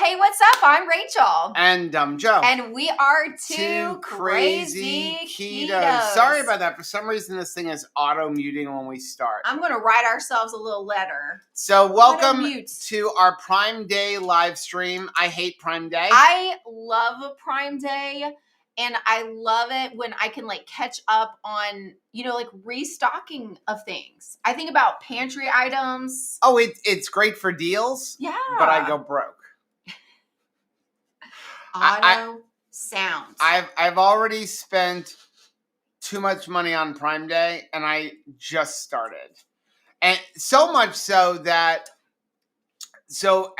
Hey, what's up? I'm Rachel. And Joe. And we are two crazy ketos. ketos. Sorry about that. For some reason, this thing is auto-muting when we start. I'm going to write ourselves a little letter. So welcome to our Prime Day live stream. I hate Prime Day. I love Prime Day. And I love it when I can catch up on, restocking of things. I think about pantry items. Oh, it's great for deals. Yeah. But I go broke. Sounds. I've already spent too much money on Prime Day, and I just started. And so much so that,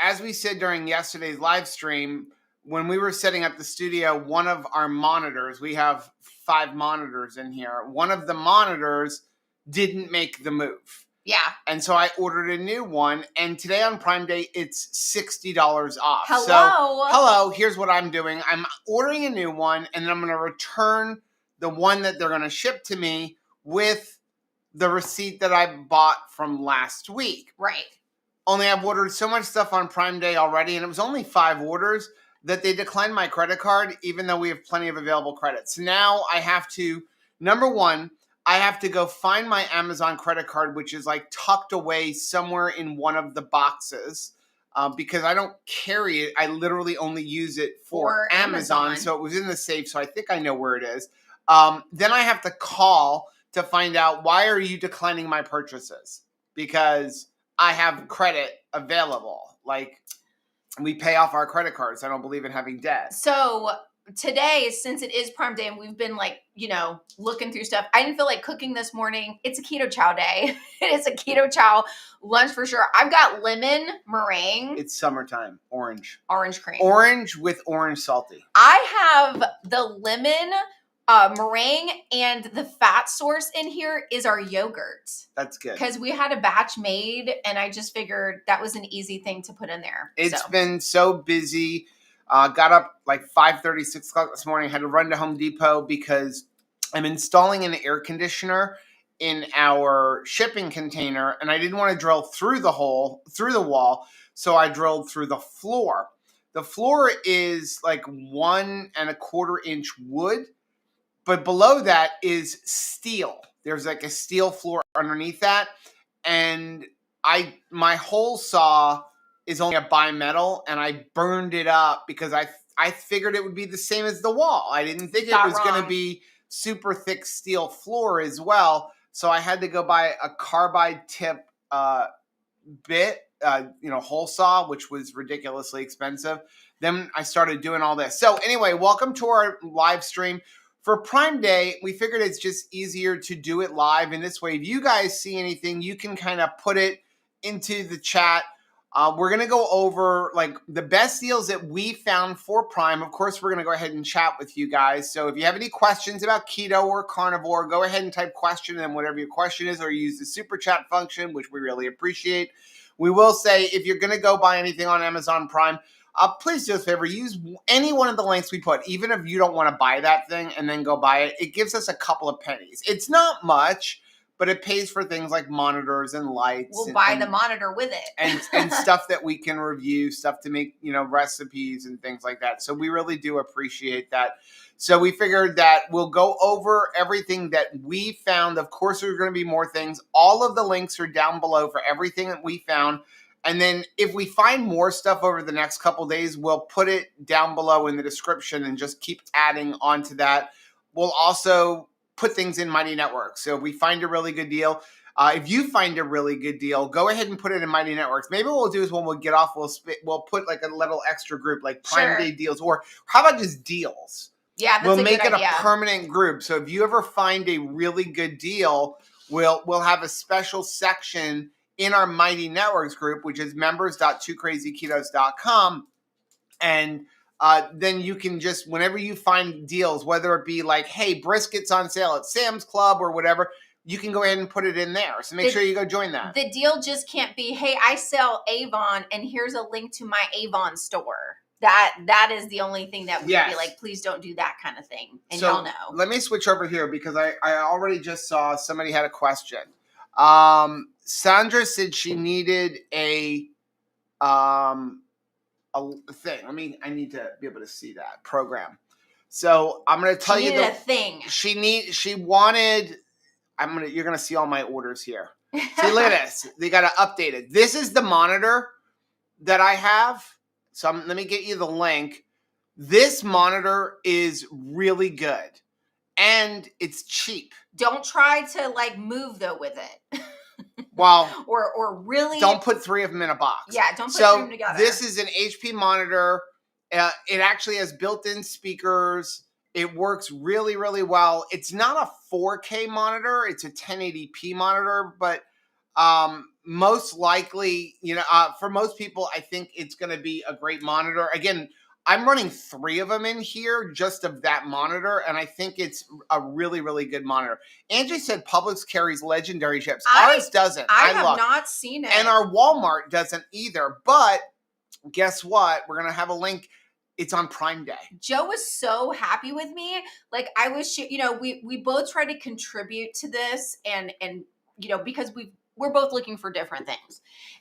as we said during yesterday's live stream, when we were setting up the studio, one of our monitors, we have 5 monitors in here, one of the monitors didn't make the move. Yeah. And so I ordered a new one, and today on Prime Day, it's $60 off. Hello, here's what I'm doing. I'm ordering a new one, and then I'm going to return the one that they're going to ship to me with the receipt that I bought from last week. Right. Only I've ordered so much stuff on Prime Day already, and it was only 5 orders that they declined my credit card, even though we have plenty of available credits. So now I have to, number one, I have to go find my Amazon credit card, which is tucked away somewhere in one of the boxes because I don't carry it. I literally only use it for Amazon. So it was in the safe, so I think I know where it is. Then I have to call to find out, why are you declining my purchases? Because I have credit available. We pay off our credit cards. I don't believe in having debt. So today, since it is Prime Day and we've been looking through stuff, I didn't feel like cooking this morning. It's a keto chow day. It is a keto chow lunch for sure. I've got lemon meringue. It's summertime. Orange cream. Orange with orange salty. I have the lemon meringue, and the fat source in here is our yogurt. That's good. Because we had a batch made, and I just figured that was an easy thing to put in there. It's been so busy. Got up 5:30, 6 o'clock this morning. Had to run to Home Depot because I'm installing an air conditioner in our shipping container, and I didn't want to drill through the wall, so I drilled through the floor. The floor is 1.25 inch wood, but below that is steel. There's a steel floor underneath that, and my hole saw is only a bimetal, and I burned it up because I figured it would be the same as the wall. I didn't think it was going to be super thick steel floor as well. So I had to go buy a carbide tip bit, hole saw, which was ridiculously expensive. Then I started doing all this. So anyway, welcome to our live stream. For Prime Day, we figured it's just easier to do it live. And this way, if you guys see anything, you can kind of put it into the chat. We're going to go over the best deals that we found for Prime. Of course, we're going to go ahead and chat with you guys. So if you have any questions about keto or carnivore, go ahead and type question and whatever your question is, or use the super chat function, which we really appreciate. We will say, if you're going to go buy anything on Amazon Prime, please do us a favor, use any one of the links we put, even if you don't want to buy that thing and then go buy it. It gives us a couple of pennies. It's not much, but it pays for things like monitors and lights. We'll buy the monitor with it. and stuff that we can review, stuff to make, recipes and things like that. So we really do appreciate that. So we figured that we'll go over everything that we found. Of course, there's going to be more things. All of the links are down below for everything that we found. And then if we find more stuff over the next couple days, we'll put it down below in the description and just keep adding onto that. We'll also put things in Mighty Networks. So if we find a really good deal, if you find a really good deal, go ahead and put it in Mighty Networks. Maybe what we'll do is when we'll get off, we'll put a little extra group, Prime Day deals, or how about just deals? Yeah, that's we'll make it a permanent group. So if you ever find a really good deal, we'll have a special section in our Mighty Networks group, which is members.twocrazyketos.com. And then you can just, whenever you find deals, whether it be hey, brisket's on sale at Sam's Club or whatever, you can go ahead and put it in there. So make sure you go join that. The deal just can't be, hey, I sell Avon and here's a link to my Avon store. That is the only thing that we would be please don't do that kind of thing. And so y'all know. Let me switch over here because I already just saw somebody had a question. Sandra said she needed a a thing. I need to be able to see that program. So I'm going to tell She you needed a thing. she wanted, you're going to see all my orders here. See, look at this. They got to update it. This is the monitor that I have. So let me get you the link. This monitor is really good and it's cheap. Don't try to like move though with it. Well, or really don't put 3 of them in a box. Yeah, don't put 3 of them together. This is an HP monitor. It actually has built-in speakers. It works really, really well. It's not a 4K monitor. It's a 1080p monitor, but most likely, for most people, I think it's going to be a great monitor. Again, I'm running 3 of them in here just of that monitor, and I think it's a really, really good monitor. Angie said Publix carries Legendary chips. Ours doesn't. I have not seen it. And our Walmart doesn't either. But guess what? We're going to have a link. It's on Prime Day. Joe was so happy with me. Like I was, we both try to contribute to this and because we're both looking for different things.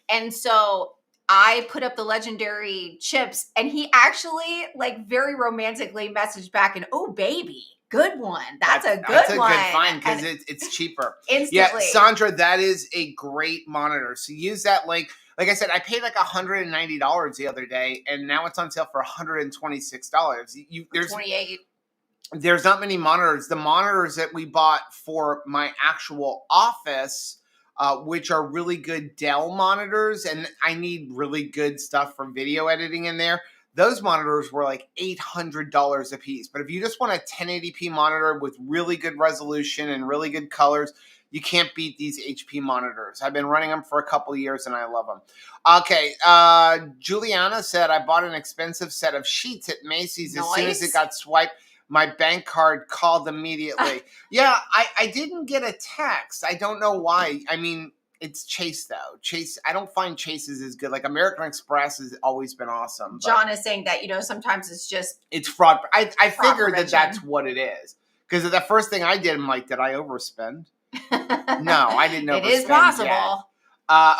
And so I put up the Legendary chips and he actually like very romantically messaged back and, oh baby, good one. That's a good one. That's a good find because it's cheaper. Instantly. Yeah, Sandra, that is a great monitor. So use that link. Like I said, I paid like $190 the other day, and now it's on sale for $126. There's 28. There's not many monitors. The monitors that we bought for my actual office, which are really good Dell monitors, and I need really good stuff for video editing in there. Those monitors were like $800 a piece. But if you just want a 1080p monitor with really good resolution and really good colors, you can't beat these HP monitors. I've been running them for a couple of years and I love them. Okay, Juliana said, I bought an expensive set of sheets at Macy's. As soon as it got swiped, my bank card called immediately. Yeah, I didn't get a text. I don't know why. I mean, it's Chase though. Chase, I don't find Chase's as good. Like American Express has always been awesome. John is saying that, sometimes it's fraud. I fraud figured that that's what it is. Because the first thing I did, I'm like, did I overspend? No, I didn't overspend. It is possible.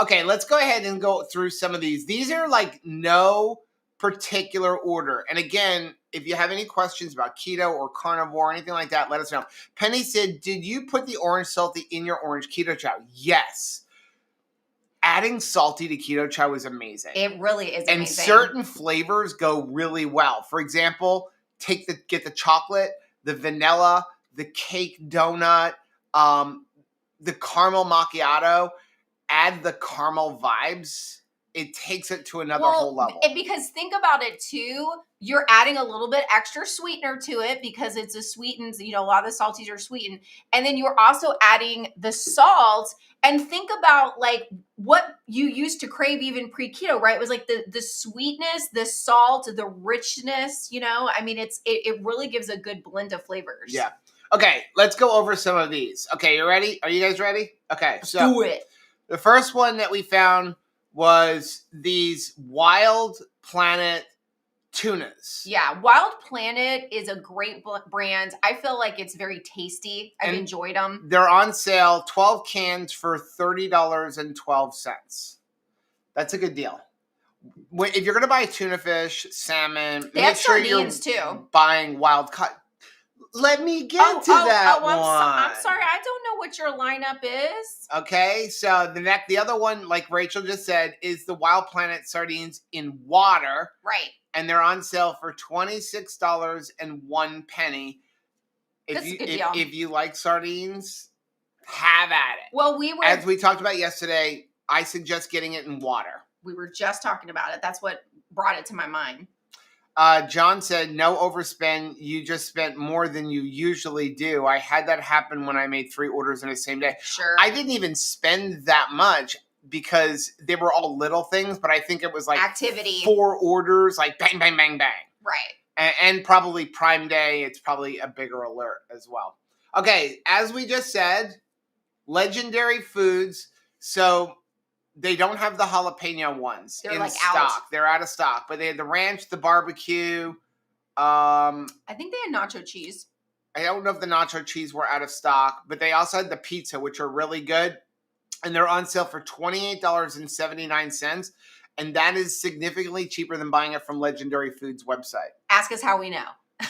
Okay, let's go ahead and go through some of these. These are like no particular order. And again, if you have any questions about keto or carnivore or anything like that, let us know. Penny said, did you put the orange salty in your orange keto chow? Yes. Adding salty to keto chow is amazing. It really is amazing. And certain flavors go really well. For example, get the chocolate, the vanilla, the cake donut, the caramel macchiato, add the caramel vibes. It takes it to another whole level. Because think about it too, you're adding a little bit extra sweetener to it because it's a sweetened, a lot of the salties are sweetened. And then you're also adding the salt. And think about like what you used to crave even pre-keto, right? It was like the sweetness, the salt, the richness, I mean, it really gives a good blend of flavors. Yeah. Okay, let's go over some of these. Okay, you ready? Are you guys ready? Okay, so do it. The first one that we found was these Wild Planet tunas. Yeah, Wild Planet is a great brand. I feel like it's very tasty. I've enjoyed them. They're on sale, 12 cans for $30.12. That's a good deal. If you're going to buy tuna fish, salmon, make sure you're buying wild caught. Let me get to that one. I'm sorry. I don't know what your lineup is. Okay, so the other one, like Rachel just said, is the Wild Planet sardines in water. Right. And they're on sale for $26.01. That's a good deal. If you like sardines, have at it. Well, as we talked about yesterday, I suggest getting it in water. We were just talking about it. That's what brought it to my mind. John said, no overspend. You just spent more than you usually do. I had that happen when I made 3 orders in the same day. Sure. I didn't even spend that much because they were all little things, but I think it was like activity. 4 orders, like bang, bang, bang, bang. Right. And probably Prime Day, it's probably a bigger alert as well. Okay, as we just said, Legendary Foods. So they don't have the jalapeno ones in stock. They're out of stock. But they had the ranch, the barbecue. I think they had nacho cheese. I don't know if the nacho cheese were out of stock. But they also had the pizza, which are really good. And they're on sale for $28.79. And that is significantly cheaper than buying it from Legendary Foods website. Ask us how we know.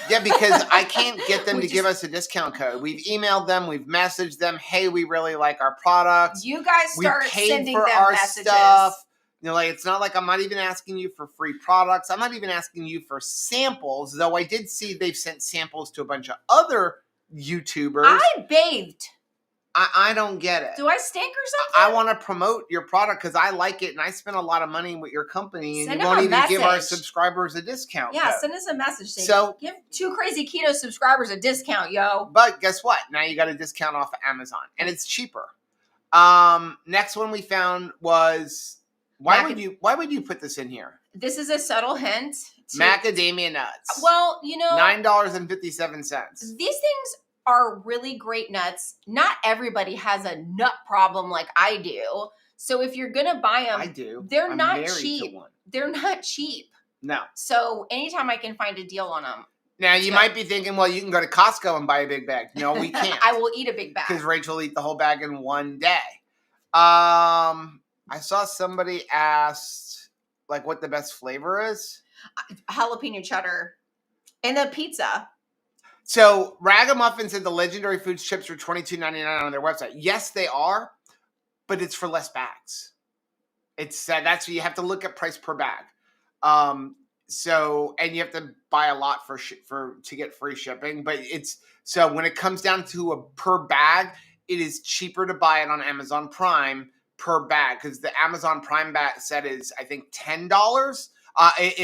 Yeah, because I can't get them We to give us a discount code. We've emailed them, we've messaged them, hey, we really like our products. You guys start we paid sending for them our messages. stuff. You know, like it's not like I'm not even asking you for free products. I'm not even asking you for samples, though I did see they've sent samples to a bunch of other YouTubers. I bathed. I don't get it. Do I stink or something? I want to promote your product because I like it and I spent a lot of money with your company and Send you them won't a even give our message. subscribers a discount Yeah, code. send us a message. So give 2 Crazy Keto subscribers a discount, yo. But guess what? Now you got a discount off of Amazon and it's cheaper. Next one we found was why would you put this in here? This is a subtle hint. Macadamia nuts. Well, you know, $9.57. These things are really great nuts. Not everybody has a nut problem like I do. So if you're gonna buy them, I do. They're I'm not married cheap. to one. They're not cheap. No. So anytime I can find a deal on them. Now you might be thinking, well, you can go to Costco and buy a big bag. No, we can't. I will eat a big bag because Rachel will eat the whole bag in one day. I saw somebody asked like what the best flavor is. Jalapeno cheddar and the pizza. So Ragamuffin said the Legendary Foods chips are $22.99 on their website. Yes, they are, but it's for less bags. It's that's what you have to look at price per bag. So and you have to buy a lot to get free shipping. But it's so when it comes down to a per bag, it is cheaper to buy it on Amazon Prime per bag because the Amazon Prime bag set is I think $10. It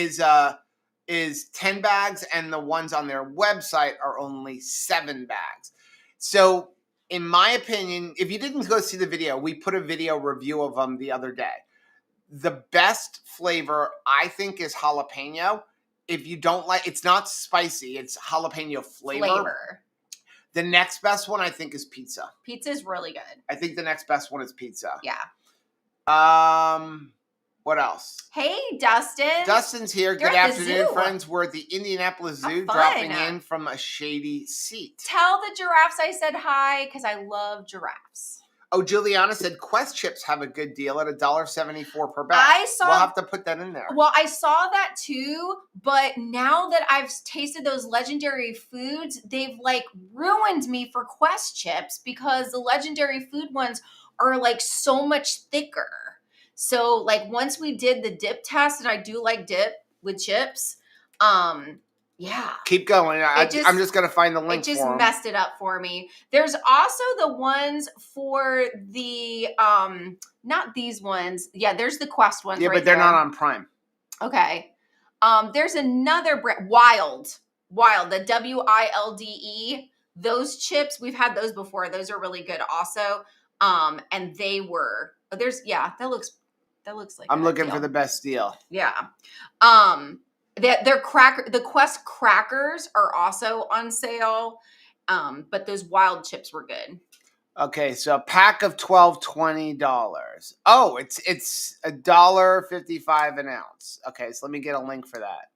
is 10 bags and the ones on their website are only 7 bags. So in my opinion, if you didn't go see the video, we put a video review of them the other day. The best flavor I think is jalapeno. If you don't like, it's not spicy, it's jalapeno flavor. The next best one I think is pizza. Pizza is really good. I think the next best one is pizza. Yeah. What else? Hey, Dustin. Dustin's here. Good afternoon, friends. We're at the Indianapolis Zoo dropping in from a shady seat. Tell the giraffes I said hi because I love giraffes. Oh, Juliana said Quest chips have a good deal at $1.74 per bag. We'll have to put that in there. Well, I saw that too, but now that I've tasted those Legendary Foods, they've like ruined me for Quest chips because the Legendary Food ones are like so much thicker. So like once we did the dip test, and I do like dip with chips, yeah. Keep going. I'm just going to find the link. It just messed it up for me. There's also the ones for the, not these ones. Yeah, there's the Quest ones. Yeah, but they're not on Prime. Okay. There's another brand, Wild, the WILDE. Those chips, we've had those before. Those are really good also. And they were, that looks like I'm looking for the best deal. Yeah. The Quest crackers are also on sale. But those Wild chips were good. Okay, so a pack of 12, $20. Oh, it's $1.55 an ounce. Okay, so let me get a link for that.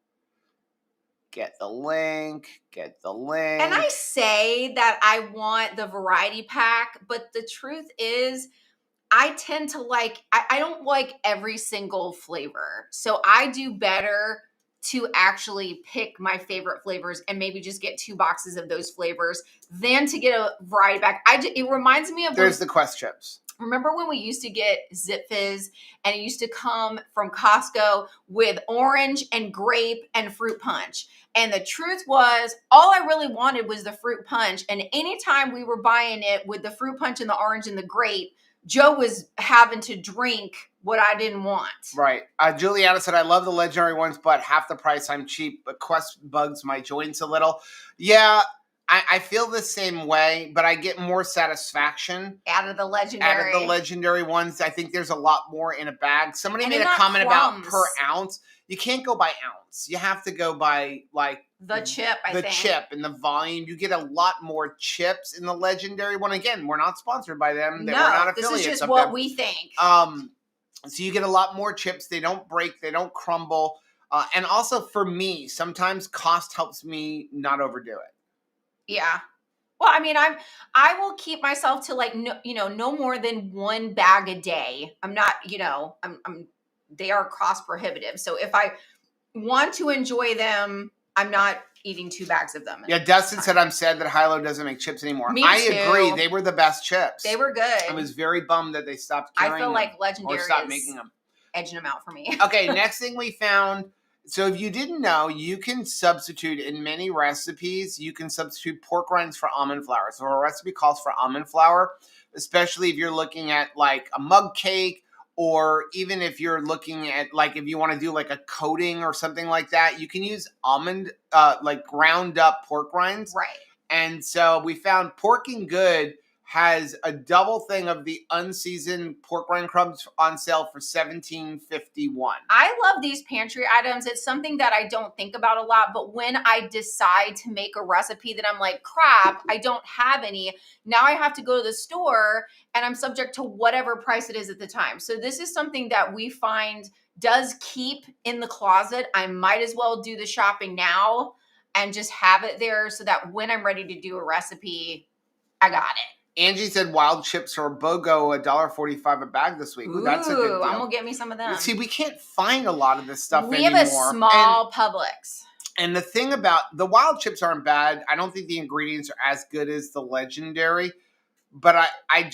Get the link. And I say that I want the variety pack, but the truth is I tend to I don't like every single flavor. So I do better to actually pick my favorite flavors and maybe just get 2 boxes of those flavors than to get a variety pack. It reminds me of the Quest chips. Remember when we used to get Zip Fizz and it used to come from Costco with orange and grape and fruit punch? And the truth was, all I really wanted was the fruit punch. And anytime we were buying it with the fruit punch and the orange and the grape, Joe was having to drink what I didn't want. Right. Juliana said, I love the Legendary ones, but half the price. I'm cheap, but Quest bugs my joints a little. Yeah, I feel the same way, but I get more satisfaction out of the Legendary ones. I think there's a lot more in a bag. Somebody made a comment about per ounce. You can't go by ounce. You have to go by the chip, I think. The chip and the volume. You get a lot more chips in the Legendary one. Again, we're not sponsored by them. No, we're not affiliates this is just of what them. we think. So you get a lot more chips. They don't break. They don't crumble. And also for me, sometimes cost helps me not overdo it. Yeah. Well, I mean, I will keep myself to no more than 1 bag a day. I'm not, I'm they are cost prohibitive. So if I want to enjoy them, I'm not eating 2 bags of them. Yeah, Dustin said I'm sad that Hilo doesn't make chips anymore. Me I too. agree. They were the best chips. They were good. I was very bummed that they stopped carrying I feel them like Legendary or stopped is making them. edging them out for me. Okay, next thing we found. So if you didn't know, you can substitute in many recipes, you can substitute pork rinds for almond flour. So a recipe calls for almond flour, especially if you're looking at like a mug cake, or even if you're looking at like if you want to do like a coating or something like that, you can use almond like ground up pork rinds. Right. And so we found Porking Good has a double thing of the unseasoned pork rind crumbs on sale for $17.51. I love these pantry items. It's something that I don't think about a lot, but when I decide to make a recipe that I'm like, crap, I don't have any, now I have to go to the store and I'm subject to whatever price it is at the time. So this is something that we find does keep in the closet. I might as well do the shopping now and just have it there so that when I'm ready to do a recipe, I got it. Angie said wild chips are BOGO $1.45 a bag this week. Ooh, that's a good deal. I'm gonna get me some of them. See, we can't find a lot of this stuff we anymore. have a small Publix. And the thing about the wild chips aren't bad. I don't think the ingredients are as good as the Legendary. But I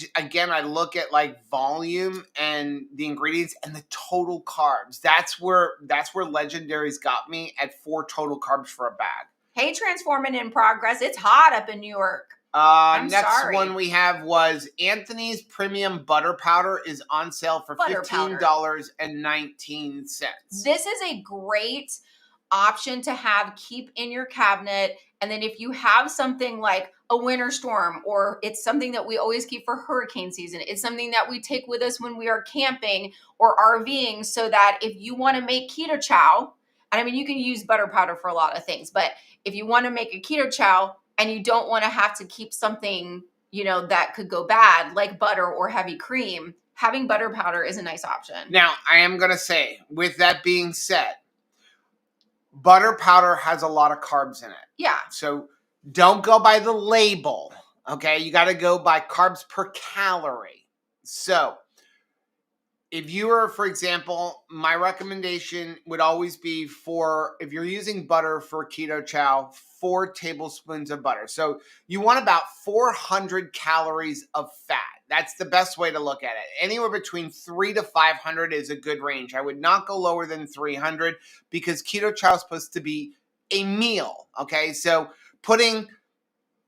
look at like volume and the ingredients and the total carbs. That's where Legendary's got me at 4 total carbs for a bag. Hey, Transforming in Progress. It's hot up in New York. Next one we have was Anthony's Premium Butter Powder is on sale for $15.19. This is a great option to have, keep in your cabinet. And then if you have something like a winter storm, or it's something that we always keep for hurricane season, it's something that we take with us when we are camping or RVing, so that if you want to make keto chow, and I mean, you can use butter powder for a lot of things, but if you want to make a keto chow and you don't want to have to keep something, you know, that could go bad, like butter or heavy cream, having butter powder is a nice option. Now, I am going to say, with that being said, butter powder has a lot of carbs in it. Yeah. So don't go by the label, okay? You got to go by carbs per calorie. So if you are, for example, my recommendation would always be if you're using butter for keto chow, 4 tablespoons of butter. So you want about 400 calories of fat. That's the best way to look at it. Anywhere between 300 to 500 is a good range. I would not go lower than 300 because keto chow is supposed to be a meal, okay? So putting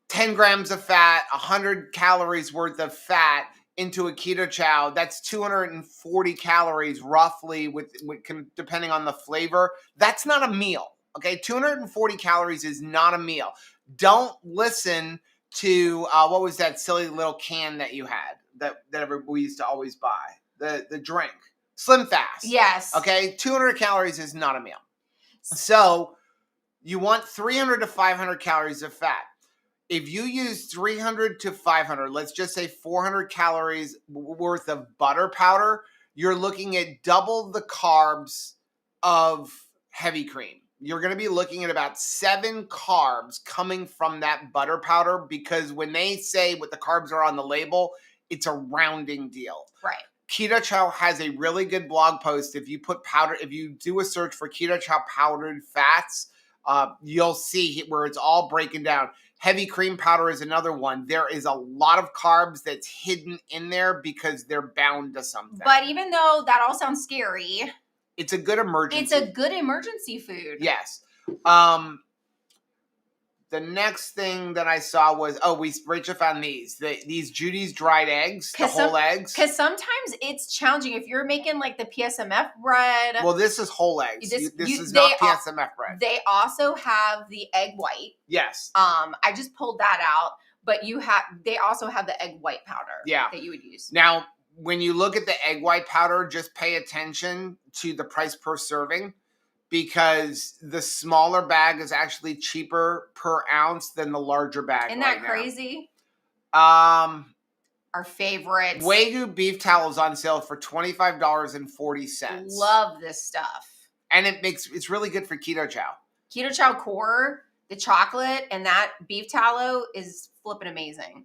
10 grams of fat, 100 calories worth of fat into a keto chow, that's 240 calories roughly, with depending on the flavor. That's not a meal, okay? 240 calories is not a meal. Don't listen to what was that silly little can that you had that we used to always buy, the drink, Slim Fast. Yes. Okay, 200 calories is not a meal. So you want 300 to 500 calories of fat. If you use 300 to 500, let's just say 400 calories worth of butter powder, you're looking at double the carbs of heavy cream. You're going to be looking at about 7 carbs coming from that butter powder, because when they say what the carbs are on the label, it's a rounding deal. Right. Keto Chow has a really good blog post. If you do a search for Keto Chow powdered fats, you'll see where it's all breaking down. Heavy cream powder is another one. There is a lot of carbs that's hidden in there because they're bound to something. But even though that all sounds scary, it's a good emergency. It's a good emergency food. Yes. The next thing that I saw was, Rachel found these Judy's dried eggs, the whole eggs. Because sometimes it's challenging if you're making like the PSMF bread. Well, this is whole eggs. This is not PSMF bread. They also have the egg white. Yes. I just pulled that out, but they also have the egg white powder. Yeah. That you would use. Now, when you look at the egg white powder, just pay attention to the price per serving, because the smaller bag is actually cheaper per ounce than the larger bag. Isn't that crazy? Our favorite Wagyu beef towel is on sale for $25.40. Love this stuff. And it's really good for keto chow. Keto chow core, the chocolate, and that beef tallow is flipping amazing.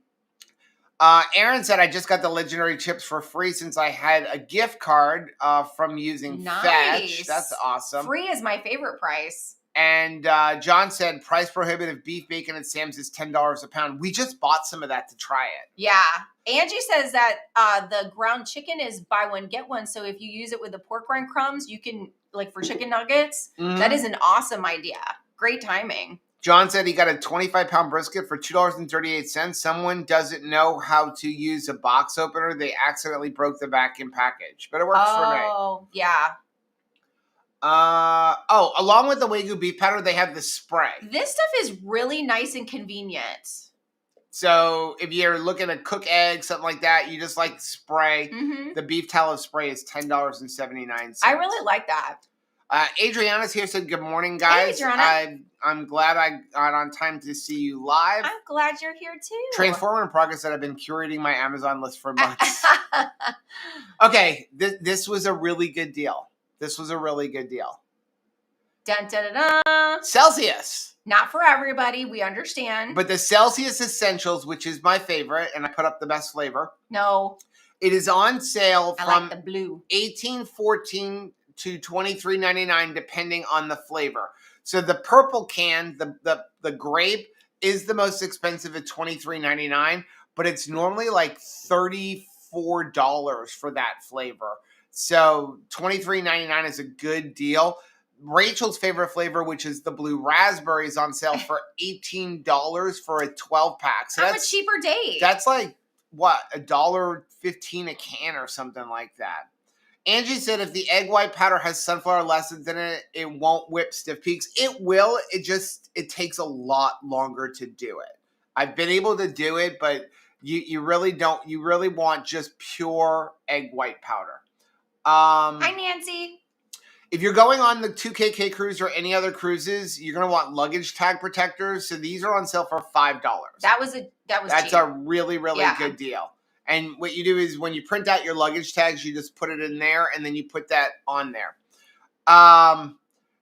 Aaron said, I just got the legendary chips for free since I had a gift card from using Fetch. That's awesome. Free is my favorite price. And John said, price prohibitive beef bacon at Sam's is $10 a pound. We just bought some of that to try it. Yeah. Angie says that the ground chicken is buy one, get one. So if you use it with the pork rind crumbs, you can, like for chicken nuggets, that is an awesome idea. Great timing. John said he got a 25-pound brisket for $2.38. Someone doesn't know how to use a box opener. They accidentally broke the vacuum package, but it works for me. Oh, yeah. Along with the Wagyu beef powder, they have the spray. This stuff is really nice and convenient. So if you're looking to cook eggs, something like that, you just like spray. The beef tallow spray is $10.79. I really like that. Adriana's here, said good morning, guys. Hey, Adriana. I'm glad I got on time to see you live. I'm glad you're here too. Transformer in progress that I've been curating my Amazon list for months. Okay, this was a really good deal. This was a really good deal. Dun, dun, dun, dun. Celsius. Not for everybody, we understand. But the Celsius Essentials, which is my favorite, and I put up the best flavor. No. It is on sale from like the blue. $18.14 to $23.99, depending on the flavor. So the purple can, the grape, is the most expensive at $23.99, but it's normally like $34 for that flavor. So $23.99 is a good deal. Rachel's favorite flavor, which is the blue raspberry, is on sale for $18 for a 12-pack. So I'm a cheaper date. That's like, what, $1.15 a can or something like that. Angie said if the egg white powder has sunflower lessons in it, it won't whip stiff peaks. It will. It takes a lot longer to do it. I've been able to do it, but you really don't. You really want just pure egg white powder. Hi, Nancy. If you're going on the 2KK cruise or any other cruises, you're going to want luggage tag protectors. So these are on sale for $5. That's cheap. A really, really good deal. And what you do is when you print out your luggage tags, you just put it in there and then you put that on there.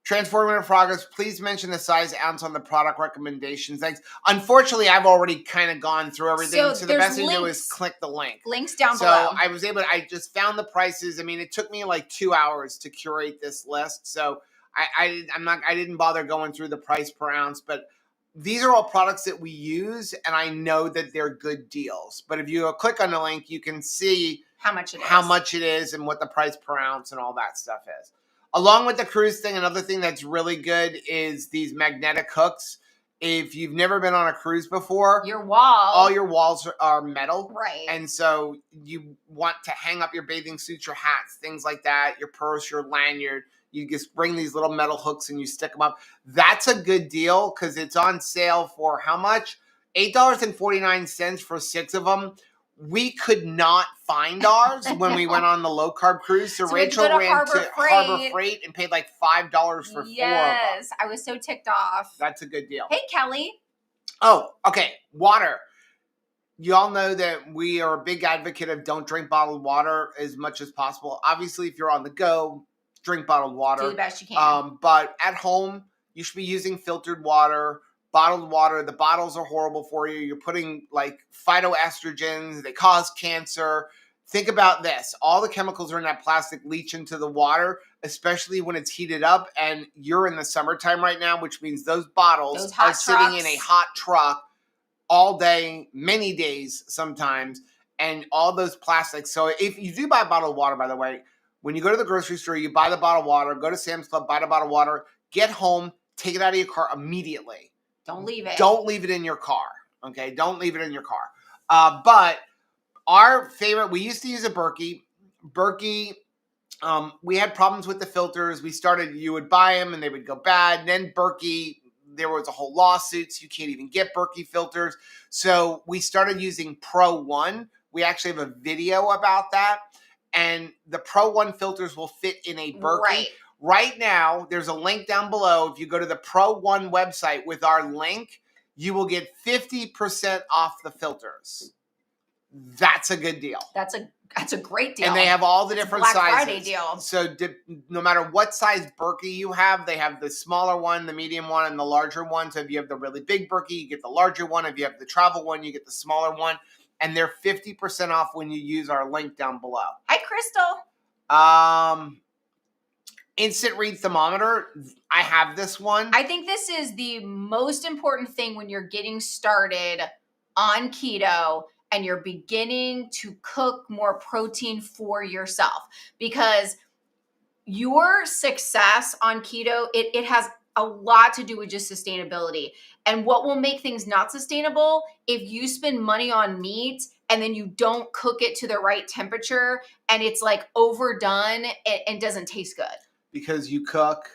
Transformative progress, please mention the size ounce on the product recommendations. Thanks. Unfortunately, I've already kind of gone through everything. So the best thing to do is click the link. Links down below. So I just found the prices. I mean, it took me like 2 hours to curate this list. So I didn't bother going through the price per ounce, but these are all products that we use, and I know that they're good deals. But if you click on the link, you can see how much it is and what the price per ounce and all that stuff is. Along with the cruise thing, another thing that's really good is these magnetic hooks. If you've never been on a cruise before, all your walls are metal. Right. And so you want to hang up your bathing suits, your hats, things like that, your purse, your lanyard. You just bring these little metal hooks and you stick them up. That's a good deal because it's on sale for how much? $8.49 for 6 of them. We could not find ours when we went on the low carb cruise. So Rachel ran to Harbor Freight and paid like $5 for 4 of them. Yes, I was so ticked off. That's a good deal. Hey, Kelly. Oh, okay. Water. You all know that we are a big advocate of don't drink bottled water as much as possible. Obviously, if you're on the go, drink bottled water. Do the best you can. But at home, you should be using filtered water. Bottled water, the bottles are horrible for you. You're putting like phytoestrogens. They cause cancer. Think about this. All the chemicals are in that plastic leach into the water, especially when it's heated up. And you're in the summertime right now, which means those bottles are sitting in a hot truck all day, many days sometimes, and all those plastics. So if you do buy bottled water, by the way, when you go to the grocery store, you buy the bottled water, go to Sam's Club, buy the bottled water, get home, take it out of your car immediately. Don't leave it. Don't leave it in your car. Okay? Don't leave it in your car. But our favorite, we used to use a Berkey. Berkey, we had problems with the filters. You would buy them and they would go bad. And then Berkey, there was a whole lawsuit, so you can't even get Berkey filters. So we started using Pro One. We actually have a video about that. And the Pro One filters will fit in a Berkey. Right. Right now, there's a link down below. If you go to the Pro One website with our link, you will get 50% off the filters. That's a good deal. That's a great deal. And they have all the different sizes. Black Friday deal. So no matter what size Berkey you have, they have the smaller one, the medium one, and the larger one. So if you have the really big Berkey, you get the larger one. If you have the travel one, you get the smaller one. and they're 50% off when you use our link down below. Hi, Crystal. Instant read thermometer. I have this one. I think this is the most important thing when you're getting started on keto and you're beginning to cook more protein for yourself, because your success on keto, it has a lot to do with just sustainability. And what will make things not sustainable, if you spend money on meat and then you don't cook it to the right temperature and it's like overdone and doesn't taste good. Because you cook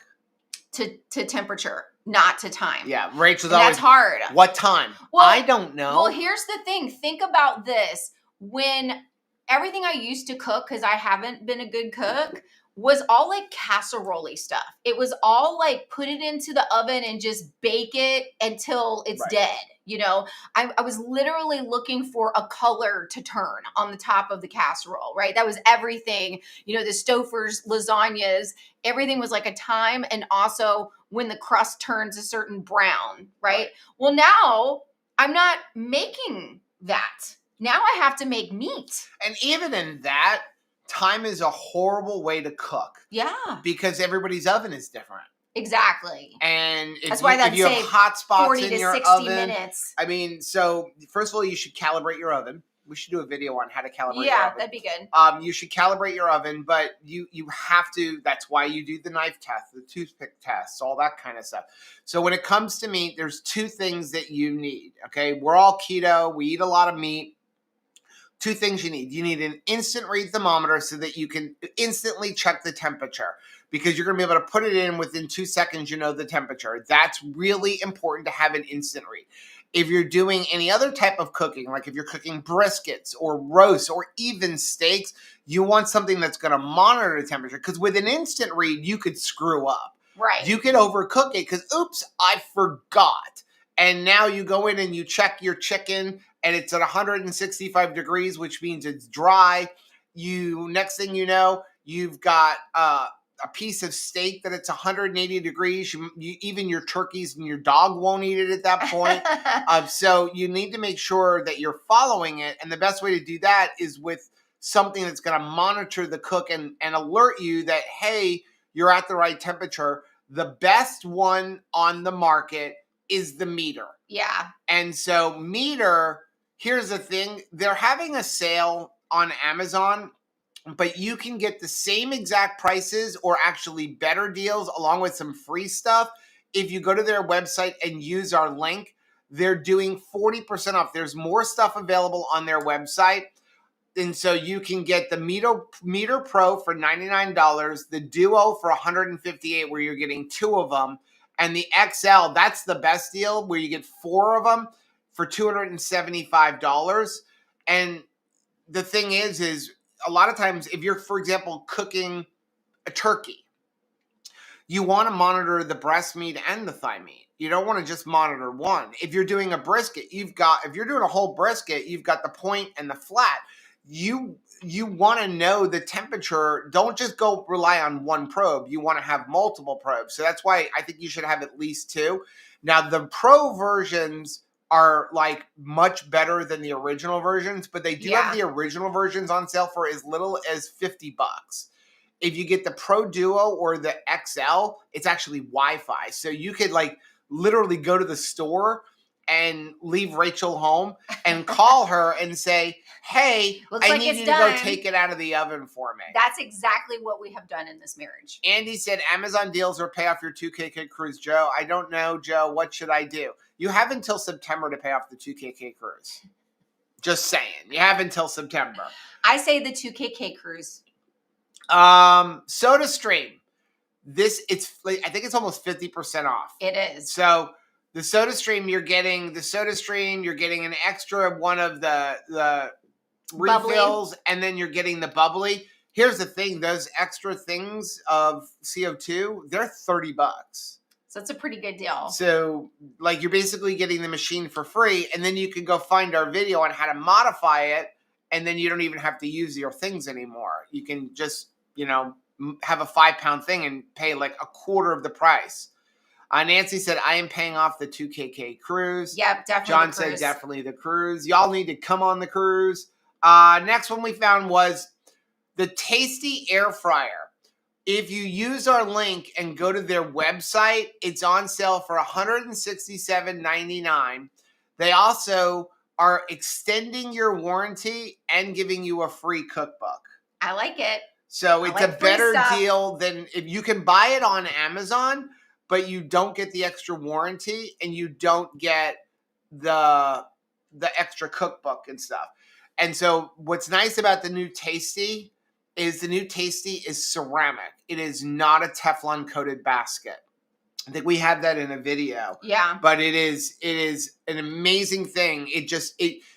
to temperature, not to time. Yeah, Rachel's and always, that's hard. What time? Well, I don't know. Well, here's the thing. Think about this. When everything I used to cook, because I haven't been a good cook, was all like casserole-y stuff. It was all like put it into the oven and just bake it until it's dead. You know, I was literally looking for a color to turn on the top of the casserole, right? That was everything. You know, the Stauffer's lasagnas, everything was like a time, and also when the crust turns a certain brown, right? Well, now I'm not making that. Now I have to make meat. And even in that, time is a horrible way to cook. Yeah. Because everybody's oven is different. Exactly. And that's why if you have hot spots 40 in to your 60 oven, minutes. I mean, so first of all, you should calibrate your oven. We should do a video on how to calibrate your oven. Yeah, that'd be good. You should calibrate your oven, but you have to, that's why you do the knife test, the toothpick tests, all that kind of stuff. So when it comes to meat, there's two things that you need, okay? We're all keto. We eat a lot of meat. Two things you need. You need an instant read thermometer so that you can instantly check the temperature, because you're going to be able to put it in within 2 seconds, you know the temperature. That's really important to have an instant read. If you're doing any other type of cooking, like if you're cooking briskets or roasts or even steaks, you want something that's going to monitor the temperature, because with an instant read, you could screw up. Right. You could overcook it because, oops, I forgot. And now you go in and you check your chicken and it's at 165 degrees, which means it's dry. Next thing you know, you've got a piece of steak that it's 180 degrees. Even your turkeys and your dog won't eat it at that point. So you need to make sure that you're following it. And the best way to do that is with something that's going to monitor the cook and alert you that, hey, you're at the right temperature. The best one on the market is the meter. Yeah. And so meter, here's the thing. They're having a sale on Amazon, but you can get the same exact prices or actually better deals along with some free stuff. If you go to their website and use our link, they're doing 40% off. There's more stuff available on their website. And so you can get the Meter Pro for $99, the Duo for $158, where you're getting 2 of them, and the XL, that's the best deal, where you get 4 of them for $275. And the thing is a lot of times if you're, for example, cooking a turkey, you want to monitor the breast meat and the thigh meat. You don't want to just monitor one. If you're doing a brisket, if you're doing a whole brisket, you've got the point and the flat. You want to know the temperature. Don't just go rely on one probe. You want to have multiple probes. So that's why I think you should have at least 2. Now, the pro versions are like much better than the original versions, but they do have the original versions on sale for as little as $50. If you get the Pro Duo or the XL, it's actually Wi-Fi. So you could like literally go to the store and leave Rachel home and call her and say, hey, I need you to go take it out of the oven for me. That's exactly what we have done in this marriage. Andy said, Amazon deals or pay off your 2KK cruise. Joe, I don't know, Joe. What should I do? You have until September to pay off the 2KK cruise. Just saying. You have until September. I say the 2KK cruise. SodaStream. I think it's almost 50% off. It is. So the SodaStream, you're getting an extra one of the refills, and then you're getting the bubbly. Here's the thing, those extra things of CO2, they're $30. So it's a pretty good deal. So like you're basically getting the machine for free, and then you can go find our video on how to modify it, and then you don't even have to use your things anymore. You can just, have a 5-pound thing and pay like a quarter of the price. Nancy said, I am paying off the 2KK cruise. Yep, definitely. John the said, cruise. definitely the cruise. Y'all need to come on the cruise. Next one we found was the Tasty Air Fryer. If you use our link and go to their website, it's on sale for $167.99. They also are extending your warranty and giving you a free cookbook. I like it. So it's a better stuff. deal than if you can buy it on Amazon, but you don't get the extra warranty and you don't get the extra cookbook and stuff. And so what's nice about the new Tasty is ceramic. It is not a Teflon coated basket. I think we had that in a video. Yeah. But it is an amazing thing.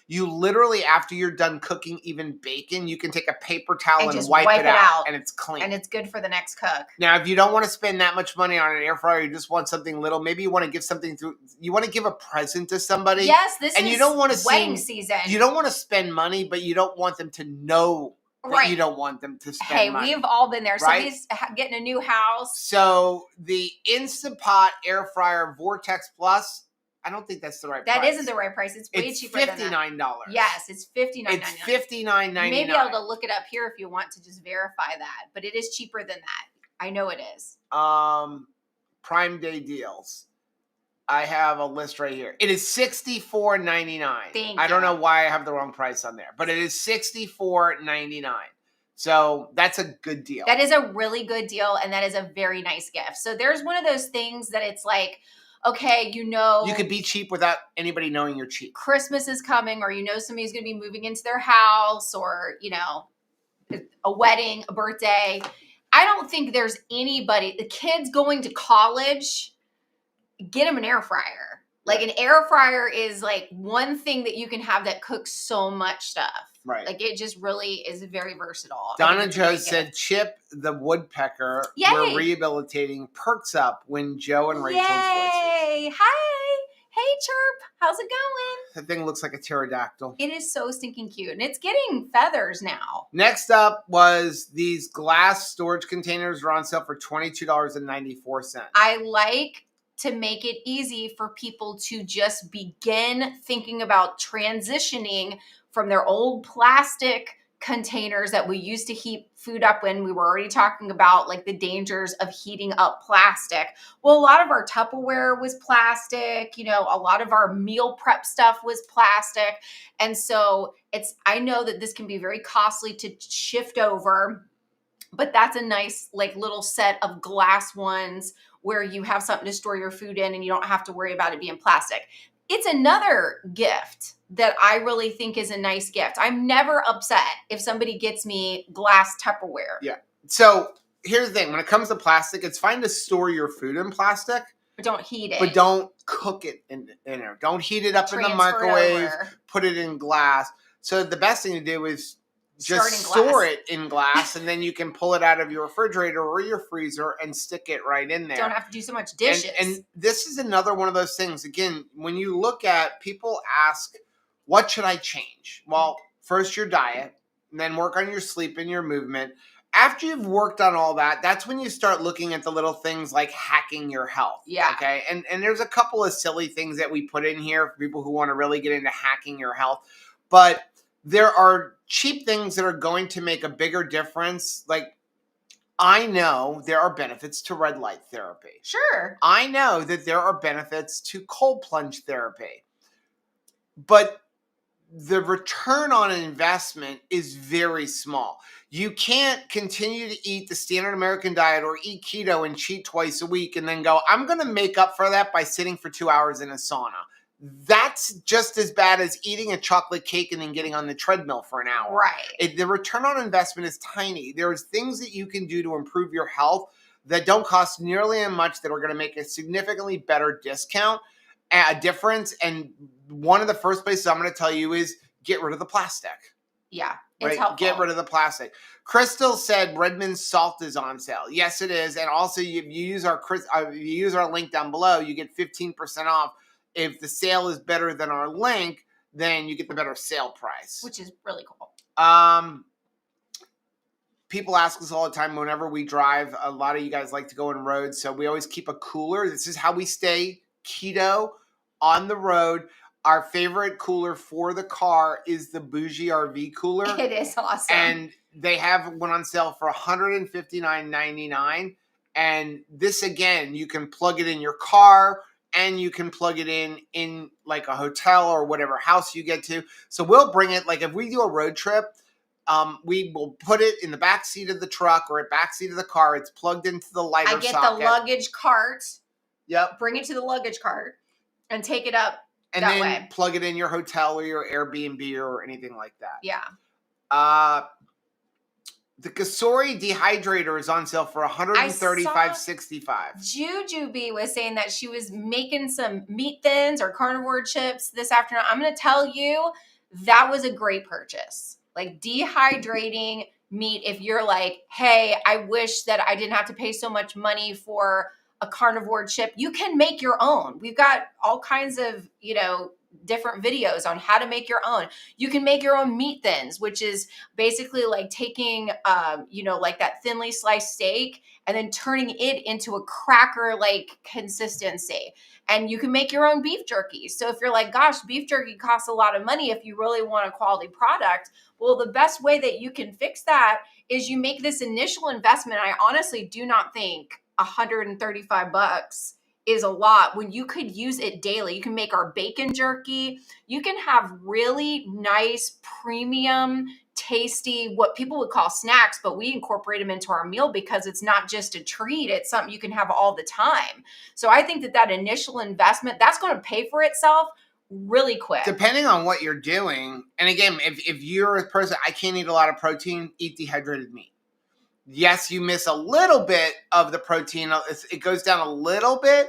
You literally, after you're done cooking even bacon, you can take a paper towel and wipe it out and it's clean. And it's good for the next cook. Now, if you don't want to spend that much money on an air fryer, you just want something little, maybe you want to give something you want to give a present to somebody. Yes, this and is you don't want to wedding season. You don't want to spend money, but you don't want them to know that you don't want them to spend money. Hey, we've all been there. Right? Somebody's getting a new house. So the Instapot Air Fryer Vortex Plus, I don't think that's the right price. That isn't the right price. It's way cheaper than that. It's $59. Yes, it's $59.99. It's $59.99. You may be able to look it up here if you want to just verify that. But it is cheaper than that. I know it is. Prime Day deals. I have a list right here. It is $64.99. I don't know why I have the wrong price on there, but it is $64.99. So that's a good deal. That is a really good deal, and that is a very nice gift. So there's one of those things that it's like, okay, you could be cheap without anybody knowing you're cheap. Christmas is coming, or somebody's going to be moving into their house, or a wedding, a birthday. I don't think there's anybody, the kids going to college, get them an air fryer. Like an air fryer is like one thing that you can have that cooks so much stuff. Right. Like it just really is very versatile. Donna Joe said, Chip the woodpecker, we're rehabilitating, perks up when Joe and Rachel's Yay! voices. Hi! Hey, Chirp! How's it going? That thing looks like a pterodactyl. It is so stinking cute. And it's getting feathers now. Next up was these glass storage containers are on sale for $22.94. I like to make it easy for people to just begin thinking about transitioning from their old plastic containers that we used to heat food up in. We were already talking about like the dangers of heating up plastic. Well, a lot of our Tupperware was plastic, a lot of our meal prep stuff was plastic. And so I know that this can be very costly to shift over, but that's a nice like little set of glass ones where you have something to store your food in and you don't have to worry about it being plastic. It's another gift that I really think is a nice gift. I'm never upset if somebody gets me glass Tupperware. Yeah. So here's the thing. When it comes to plastic, it's fine to store your food in plastic. But don't heat it. But don't cook it in there. Don't heat it up in the microwave. Put it in glass. So the best thing to do is just store it in glass, and then you can pull it out of your refrigerator or your freezer and stick it right in there. Don't have to do so much dishes. And this is another one of those things. Again, when you look at, people ask, what should I change? Well, first your diet, and then work on your sleep and your movement. After you've worked on all that, that's when you start looking at the little things like hacking your health. Yeah. Okay. And there's a couple of silly things that we put in here for people who want to really get into hacking your health. But there are cheap things that are going to make a bigger difference. Like, I know there are benefits to red light therapy. Sure. I know that there are benefits to cold plunge therapy. But the return on investment is very small. You can't continue to eat the standard American diet or eat keto and cheat twice a week and then go, I'm going to make up for that by sitting for 2 hours in a sauna. That's just as bad as eating a chocolate cake and then getting on the treadmill for an hour. Right. The return on investment is tiny. There's things that you can do to improve your health that don't cost nearly as much, that are going to make a significantly better difference. And one of the first places I'm going to tell you is get rid of the plastic. Yeah, it's helpful. Get rid of the plastic. Crystal said Redmond's salt is on sale. Yes, it is. And also, if you use our link down below, you get 15% off. If the sale is better than our link, then you get the better sale price. Which is really cool. people ask us all the time whenever we drive. A lot of you guys like to go on roads, so we always keep a cooler. This is how we stay keto on the road. Our favorite cooler for the car is the Bougie RV cooler. It is awesome. And they have one on sale for $159.99. And this, again, you can plug it in your car and you can plug it in like a hotel or whatever house you get to. So we'll bring it, like if we do a road trip, we will put it in the back seat of the truck or at back seat of the car. It's plugged into the lighter socket. I get the luggage cart. Yep. Bring it to the luggage cart and take it up and that then way. Plug it in your hotel or your Airbnb or anything like that. Yeah. The Kasori dehydrator is on sale for $135.65. Jujubee was saying that she was making some meat thins or carnivore chips this afternoon. I'm going to tell you, that was a great purchase. Like dehydrating meat, if you're like, hey, I wish that I didn't have to pay so much money for a carnivore chip, you can make your own. We've got all kinds of, different videos on how to make your own. You can make your own meat thins, which is basically like taking, like that thinly sliced steak and then turning it into a cracker like consistency. And you can make your own beef jerky. So if you're like, gosh, beef jerky costs a lot of money if you really want a quality product, well, the best way that you can fix that is you make this initial investment. I honestly do not think $135 is a lot when you could use it daily. You can make our bacon jerky. You can have really nice, premium, tasty, what people would call snacks, but we incorporate them into our meal because it's not just a treat. It's something you can have all the time. So I think that initial investment, that's going to pay for itself really quick. Depending on what you're doing. And again, if you're a person, I can't eat a lot of protein, eat dehydrated meat. Yes, you miss a little bit of the protein. It goes down a little bit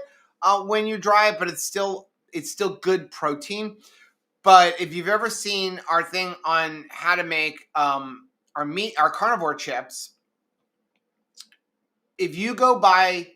when you dry it, but it's still good protein. But if you've ever seen our thing on how to make our carnivore chips, if you go buy,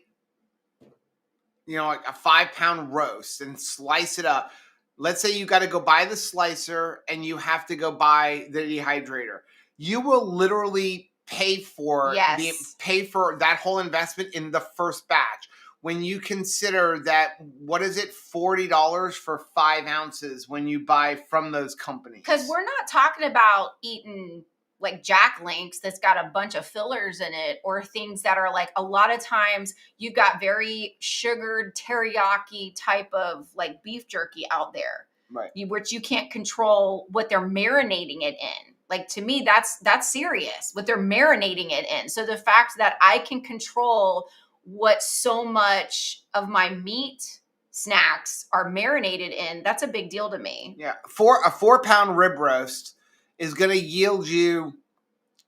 like a 5-pound roast and slice it up, let's say you got to go buy the slicer and you have to go buy the dehydrator, you will literally pay for that whole investment in the first batch. When you consider that, what is it, $40 for 5 ounces when you buy from those companies? Because we're not talking about eating like Jack Links that's got a bunch of fillers in it, or things that are like, a lot of times you've got very sugared teriyaki type of like beef jerky out there, right? Which you can't control what they're marinating it in. Like, to me, that's serious, what they're marinating it in. So the fact that I can control what so much of my meat snacks are marinated in, that's a big deal to me. Yeah. For a 4-pound rib roast is going to yield you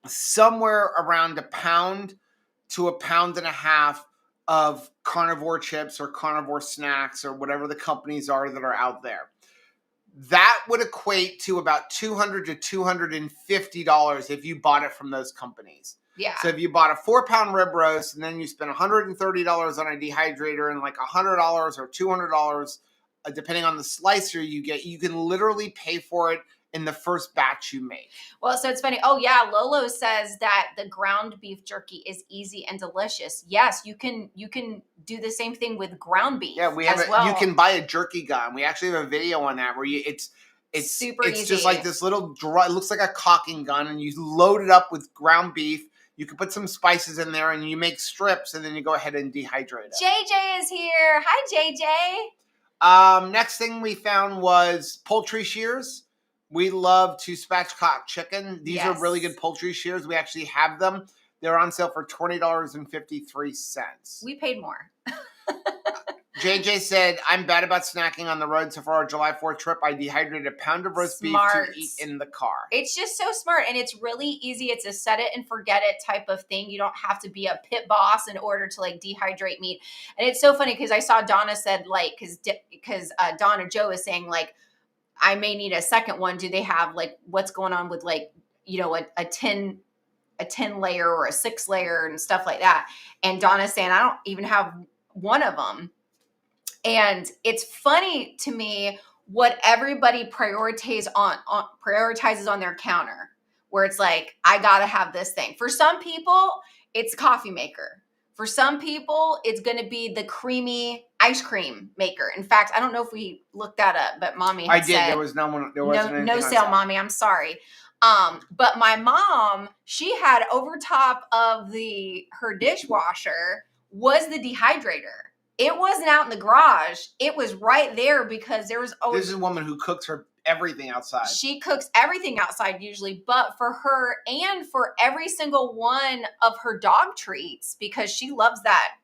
somewhere around a pound to a pound and a half of carnivore chips or carnivore snacks or whatever the companies are that are out there. That would equate to about $200 to $250 if you bought it from those companies. Yeah. So if you bought a 4-pound rib roast and then you spent $130 on a dehydrator and like $100 or $200, depending on the slicer you get, you can literally pay for it in the first batch you make. Well, so it's funny. Oh yeah, Lolo says that the ground beef jerky is easy and delicious. Yes, you can do the same thing with ground beef. Yeah, we have you can buy a jerky gun. We actually have a video on that where it's super easy. It's just like this little dry, it looks like a caulking gun, and you load it up with ground beef. You can put some spices in there and you make strips, and then you go ahead and dehydrate it. JJ is here. Hi, JJ. Next thing we found was poultry shears. We love to spatchcock chicken. These are really good poultry shears. We actually have them. They're on sale for $20.53. We paid more. JJ said, I'm bad about snacking on the road. So for our July 4th trip, I dehydrated a pound of roast beef to eat in the car. It's just so smart. And it's really easy. It's a set it and forget it type of thing. You don't have to be a pit boss in order to like dehydrate meat. And it's so funny because I saw Donna said like, because Donna Joe is saying like, I may need a second one. Do they have like, what's going on with like, a 10 layer or a 6 layer and stuff like that. And Donna's saying, I don't even have one of them. And it's funny to me what everybody prioritizes on their counter. where it's like, I gotta have this thing. For some people, it's coffee maker. For some people, it's going to be the creamy ice cream maker. In fact, I don't know if we looked that up, but Mommy had said, there was no one. There wasn't anything no on sale, Mommy. I'm sorry. But my mom, she had over top of her dishwasher was the dehydrator. It wasn't out in the garage. It was right there because there was always. This is a woman who cooks her everything outside. She cooks everything outside usually, but for her and for every single one of her dog treats, because she loves that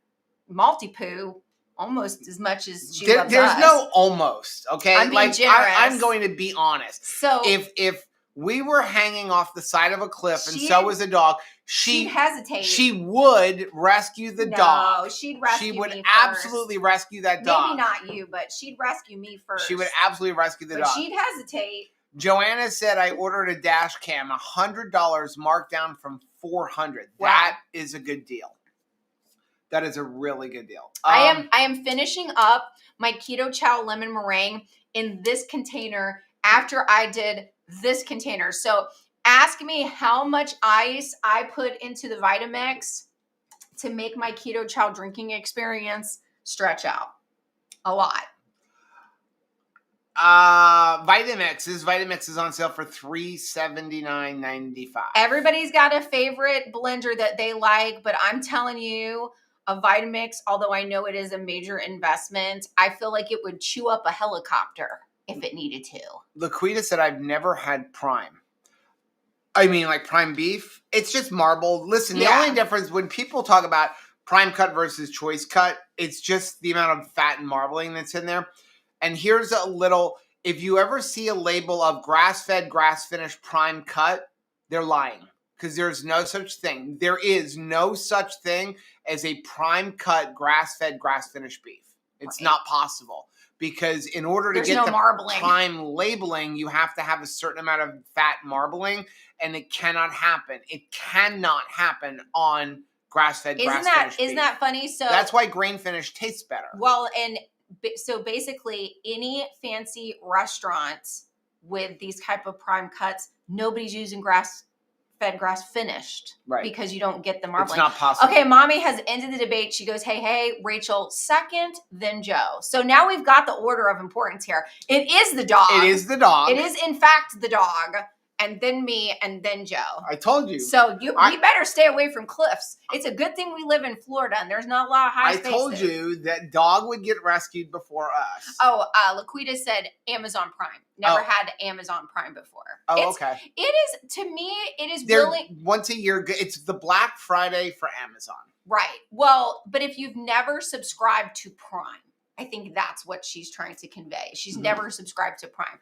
multi-poo almost as much as she loves There's us. no almost, okay? I'm being generous. I'm going to be honest. So if we were hanging off the side of a cliff and so was a dog, she'd hesitate. She would rescue the dog. No, she'd rescue me She would first. Absolutely rescue that dog. Maybe not you, but she'd rescue me first. She would absolutely rescue the dog. She'd hesitate. Joanna said, I ordered a dash cam, $100 marked down from $400. Wow. That is a good deal. That is a really good deal. I am finishing up my Keto Chow lemon meringue in this container after I did this container. So ask me how much ice I put into the Vitamix to make my Keto Chow drinking experience stretch out. A lot. Vitamix is on sale for $379.95. Everybody's got a favorite blender that they like, but I'm telling you, a Vitamix, although I know it is a major investment, I feel like it would chew up a helicopter if it needed to. Laquita said, I've never had prime. I mean, like prime beef. It's just marbled. Listen, the only difference when people talk about prime cut versus choice cut, it's just the amount of fat and marbling that's in there. And here's a little, if you ever see a label of grass-fed, grass-finished prime cut, they're lying. Because there's no such thing. There is no such thing as a prime cut, grass-fed, grass-finished beef. It's not possible. Because in order to get the prime labeling, you have to have a certain amount of fat marbling, and it cannot happen. It cannot happen on grass-fed, grass-finished beef. Isn't that funny? So that's why grain-finished tastes better. Well, and so basically, any fancy restaurant with these type of prime cuts, nobody's using grass-fed, grass-finished, right? Because you don't get the marbling. It's not possible. Okay, Mommy has ended the debate. She goes, hey, Rachel, second, then Joe. So now we've got the order of importance here. It is the dog. It is the dog. It is, in fact, the dog. And then me, and then Joe. I told you. So we better stay away from cliffs. It's a good thing we live in Florida, and there's not a lot of high spaces. I told you that dog would get rescued before us. Oh, Laquita said Amazon Prime. Never had Amazon Prime before. Oh, okay. It is, to me, it is really... Once a year, it's the Black Friday for Amazon. Right. Well, but if you've never subscribed to Prime, I think that's what she's trying to convey. She's never subscribed to Prime.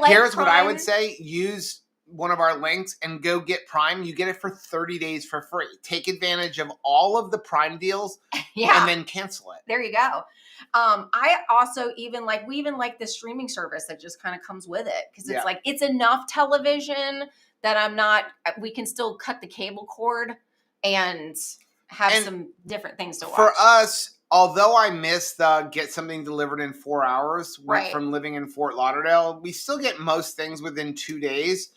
Here's what I would say. Use one of our links and go get Prime. You get it for 30 days for free. Take advantage of all of the Prime deals and then cancel it. There you go. I also we even like the streaming service that just kind of comes with it. Because it's like, it's enough television that we can still cut the cable cord and have some different things to watch. For us, although I miss the get something delivered in 4 hours from living in Fort Lauderdale, we still get most things within 2 days.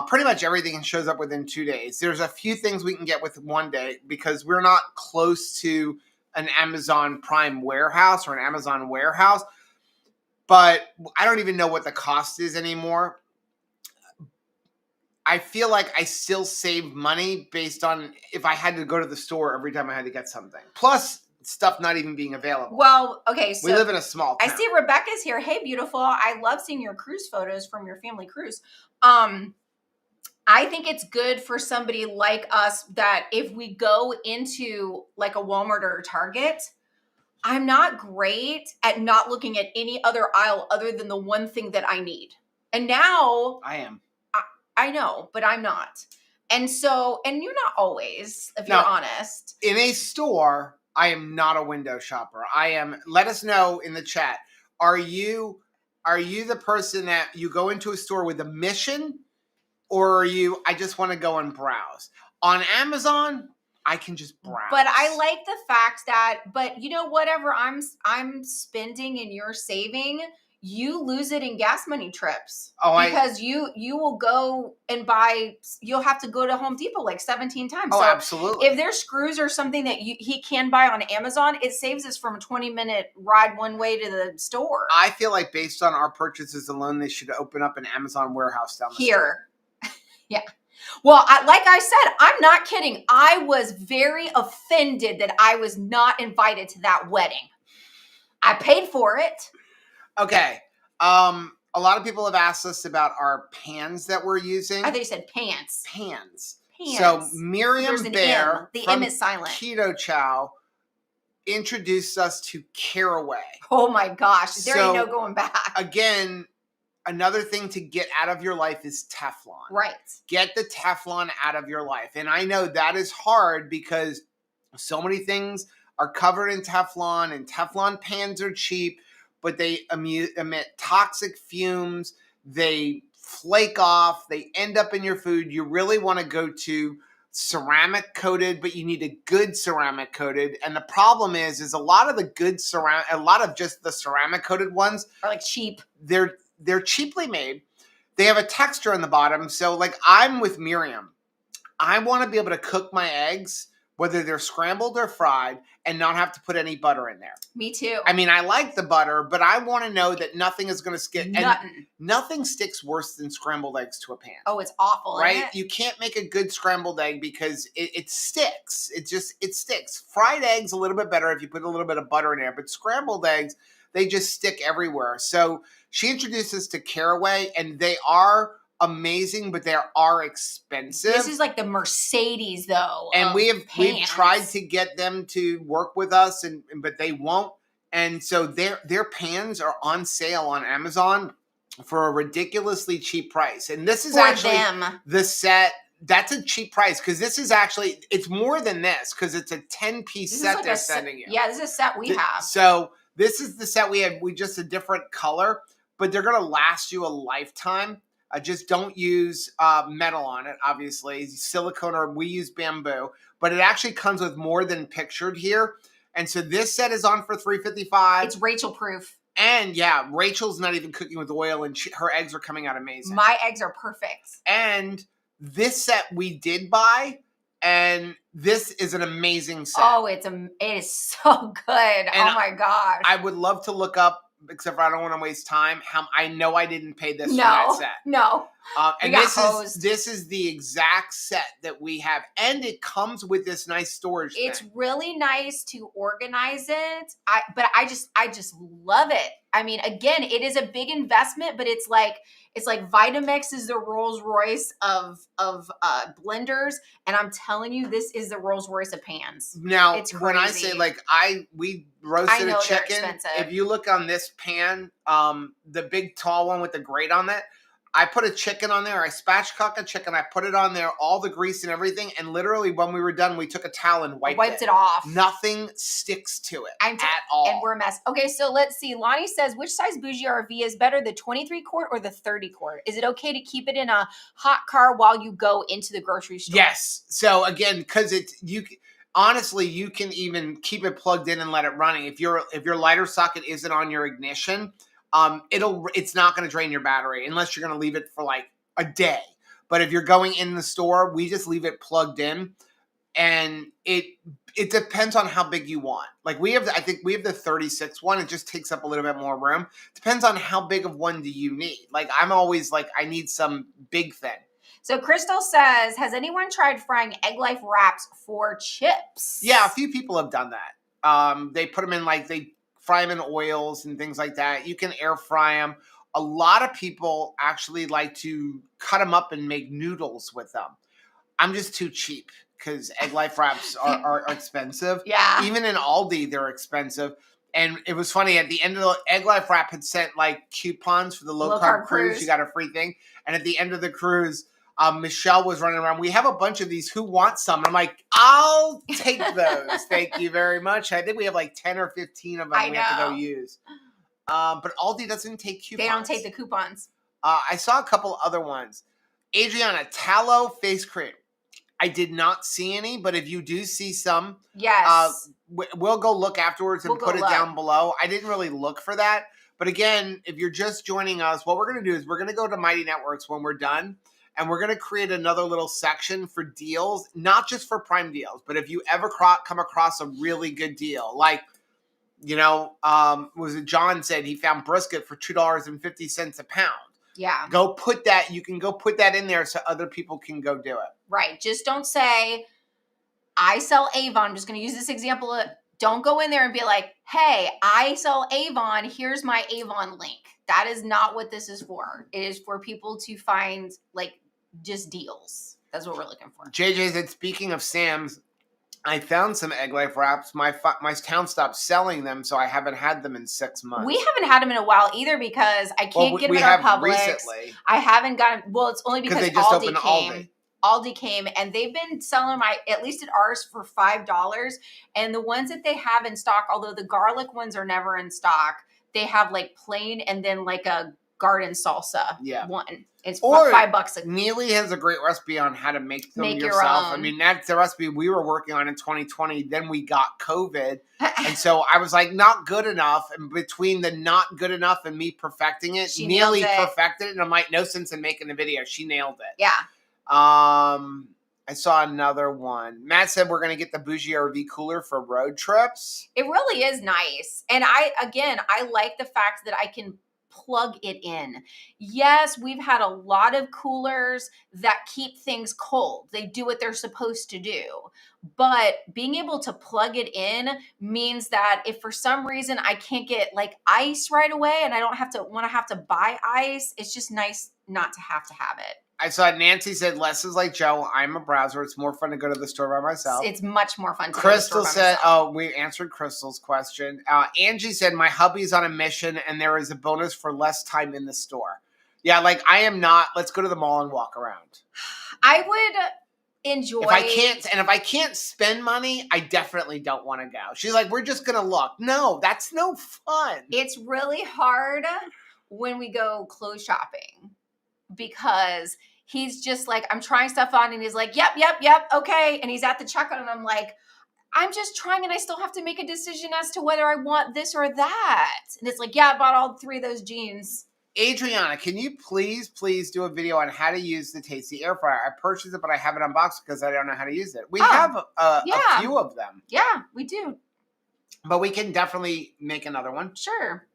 Pretty much everything shows up within 2 days. There's a few things we can get with 1 day because we're not close to an Amazon Prime warehouse or an Amazon warehouse. But I don't even know what the cost is anymore. I feel like I still save money based on if I had to go to the store every time I had to get something. Plus, stuff not even being available. Well, okay, so we live in a small town. I see Rebecca's here. Hey, beautiful. I love seeing your cruise photos from your family cruise. I think it's good for somebody like us that if we go into like a Walmart or a Target, I'm not great at not looking at any other aisle other than the one thing that I need. And now I am. I know, but I'm not. And so, and you're not always, if you're honest. In a store, I am not a window shopper. I am. Let us know in the chat. Are you the person that you go into a store with a mission, or are you? I just want to go and browse on Amazon. I can just browse. But I like the fact that, but you know, whatever I'm spending and you're saving, you lose it in gas money trips. Oh, because you will go and buy. You'll have to go to Home Depot like 17 times. Oh, so absolutely. if there's screws or something that he can buy on Amazon, it saves us from a 20-minute ride one way to the store. I feel like based on our purchases alone, they should open up an Amazon warehouse down the street. Here. Yeah. Well, like I said, I'm not kidding. I was very offended that I was not invited to that wedding. I paid for it. Okay. A lot of people have asked us about our pans that we're using. I thought you said pants. Pans. Pans. So Miriam Bear M. The from M is silent. Keto Chow introduced us to Caraway. Oh my gosh. There ain't no going back. Again, another thing to get out of your life is Teflon. Right. Get the Teflon out of your life. And I know that is hard because so many things are covered in Teflon, and Teflon pans are cheap, but they emit toxic fumes. They flake off. They end up in your food. You really want to go to ceramic coated, but you need a good ceramic coated. And the problem is a lot of the good ceramic, a lot of just the ceramic coated ones are like cheap. They're cheaply made. They have a texture on the bottom. So like I'm with Miriam. I want to be able to cook my eggs, whether they're scrambled or fried, and not have to put any butter in there. Me too. I mean, I like the butter, but I want to know that nothing is going to stick. Nothing. Nothing sticks worse than scrambled eggs to a pan. Oh, it's awful, right? Isn't it? You can't make a good scrambled egg because it sticks. It sticks. Fried eggs a little bit better if you put a little bit of butter in there, but scrambled eggs, they just stick everywhere. So she introduced us to Caraway, and they are amazing, but they are expensive. This is like the Mercedes, though. And we've tried to get them to work with us, but they won't. And so their pans are on sale on Amazon for a ridiculously cheap price. And this is the set. That's a cheap price because this is actually, it's more than this because it's a 10-piece set they're sending you. Yeah, this is a set we have. So this is the set we have. We just a different color, but they're going to last you a lifetime. Just don't use metal on it, obviously. Silicone, or we use bamboo. But it actually comes with more than pictured here. And so this set is on for $355. It's Rachel proof. And yeah, Rachel's not even cooking with oil, and her eggs are coming out amazing. My eggs are perfect. And this set we did buy, and this is an amazing set. Oh, it is so good. And oh my gosh. I would love to look up, except for I don't want to waste time. I know I didn't pay this for that set. No. And this is the exact set that we have, and it comes with this nice storage thing. It's really nice to organize it. But I just love it. I mean, again, it is a big investment, but it's like Vitamix is the Rolls Royce of blenders, and I'm telling you, this is the Rolls Royce of pans. Now, it's crazy. When I say we roasted a chicken, if you look on this pan, the big tall one with the grate on it, I put a chicken on there. I spatchcocked a chicken. I put it on there, all the grease and everything. And literally, when we were done, we took a towel and wiped it off. Nothing sticks to it at all. And we're a mess. Okay, so let's see. Lonnie says, which size bougie RV is better, the 23-quart or the 30-quart? Is it okay to keep it in a hot car while you go into the grocery store? Yes. So again, because honestly, you can even keep it plugged in and let it running. If your lighter socket isn't on your ignition, it's not going to drain your battery unless you're going to leave it for like a day. But if you're going in the store, we just leave it plugged in, and it depends on how big you want. Like I think we have the 36 one. It just takes up a little bit more room. Depends on how big of one do you need. Like I'm always like, I need some big thing. So Crystal says, has anyone tried frying egg life wraps for chips? Yeah, a few people have done that. They put them in they fry them in oils and things like that. You can air fry them. A lot of people actually like to cut them up and make noodles with them. I'm just too cheap because egg life wraps are expensive. Yeah. Even in Aldi, they're expensive. And it was funny, at the end of the egg life wrap had sent coupons for the low carb cruise. You got a free thing. And at the end of the cruise, Michelle was running around. We have a bunch of these. Who wants some? I'm like, I'll take those. Thank you very much. I think we have 10 or 15 of them we have to go use. But Aldi doesn't take coupons. They don't take the coupons. I saw a couple other ones. Adriana, tallow face cream. I did not see any, but if you do see some, yes, we'll go look afterwards and put it down below. I didn't really look for that. But again, if you're just joining us, what we're going to do is we're going to go to Mighty Networks when we're done, and we're going to create another little section for deals, not just for Prime deals, but if you ever come across a really good deal, like, was it John said he found brisket for $2.50 a pound. Yeah. You can go put that in there so other people can go do it. Right. Just don't say, I sell Avon. I'm just going to use this example. Don't go in there and be like, hey, I sell Avon. Here's my Avon link. That is not what this is for. It is for people to find like just deals. That's what we're looking for. JJ said, speaking of Sam's, I found some Egg Life wraps. My town stopped selling them, so I haven't had them in 6 months. We haven't had them in a while either because I can't get them in our Publix. Recently. I haven't gotten. Well, it's only because they just Aldi opened came. Aldi came, and they've been selling at least at ours for $5. And the ones that they have in stock, although the garlic ones are never in stock, they have like plain and then like a garden salsa one. It's $5. Neely has a great recipe on how to make them yourself. Your own. I mean, that's the recipe we were working on in 2020. Then we got COVID. And so I was like, not good enough. And between the not good enough and me perfecting it, Neely perfected it. And I'm like, no sense in making the video. She nailed it. Yeah. I saw another one. Matt said we're going to get the Bougie RV cooler for road trips. It really is nice. And I like the fact that I can plug it in. Yes, we've had a lot of coolers that keep things cold. They do what they're supposed to do. But being able to plug it in means that if for some reason I can't get like ice right away and I don't have to buy ice, it's just nice not to have it. I saw Nancy said, Les is like Joe. I'm a browser. It's more fun to go to the store by myself. It's much more fun to Crystal go to the store by myself. We answered Crystal's question. Angie said, my hubby's on a mission and there is a bonus for less time in the store. Yeah, like I am not. Let's go to the mall and walk around. I would enjoy. If I can't spend money, I definitely don't want to go. She's like, we're just going to look. No, that's no fun. It's really hard when we go clothes shopping. Because he's just like, I'm trying stuff on and he's like, yep, okay. And he's at the checkout and I'm like, I'm just trying and I still have to make a decision as to whether I want this or that. And it's like, yeah, I bought all 3 of those jeans. Adriana, can you please do a video on how to use the Tasty Air Fryer? I purchased it, but I have it unboxed because I don't know how to use it. We have a few of them. Yeah, we do. But we can definitely make another one. Sure.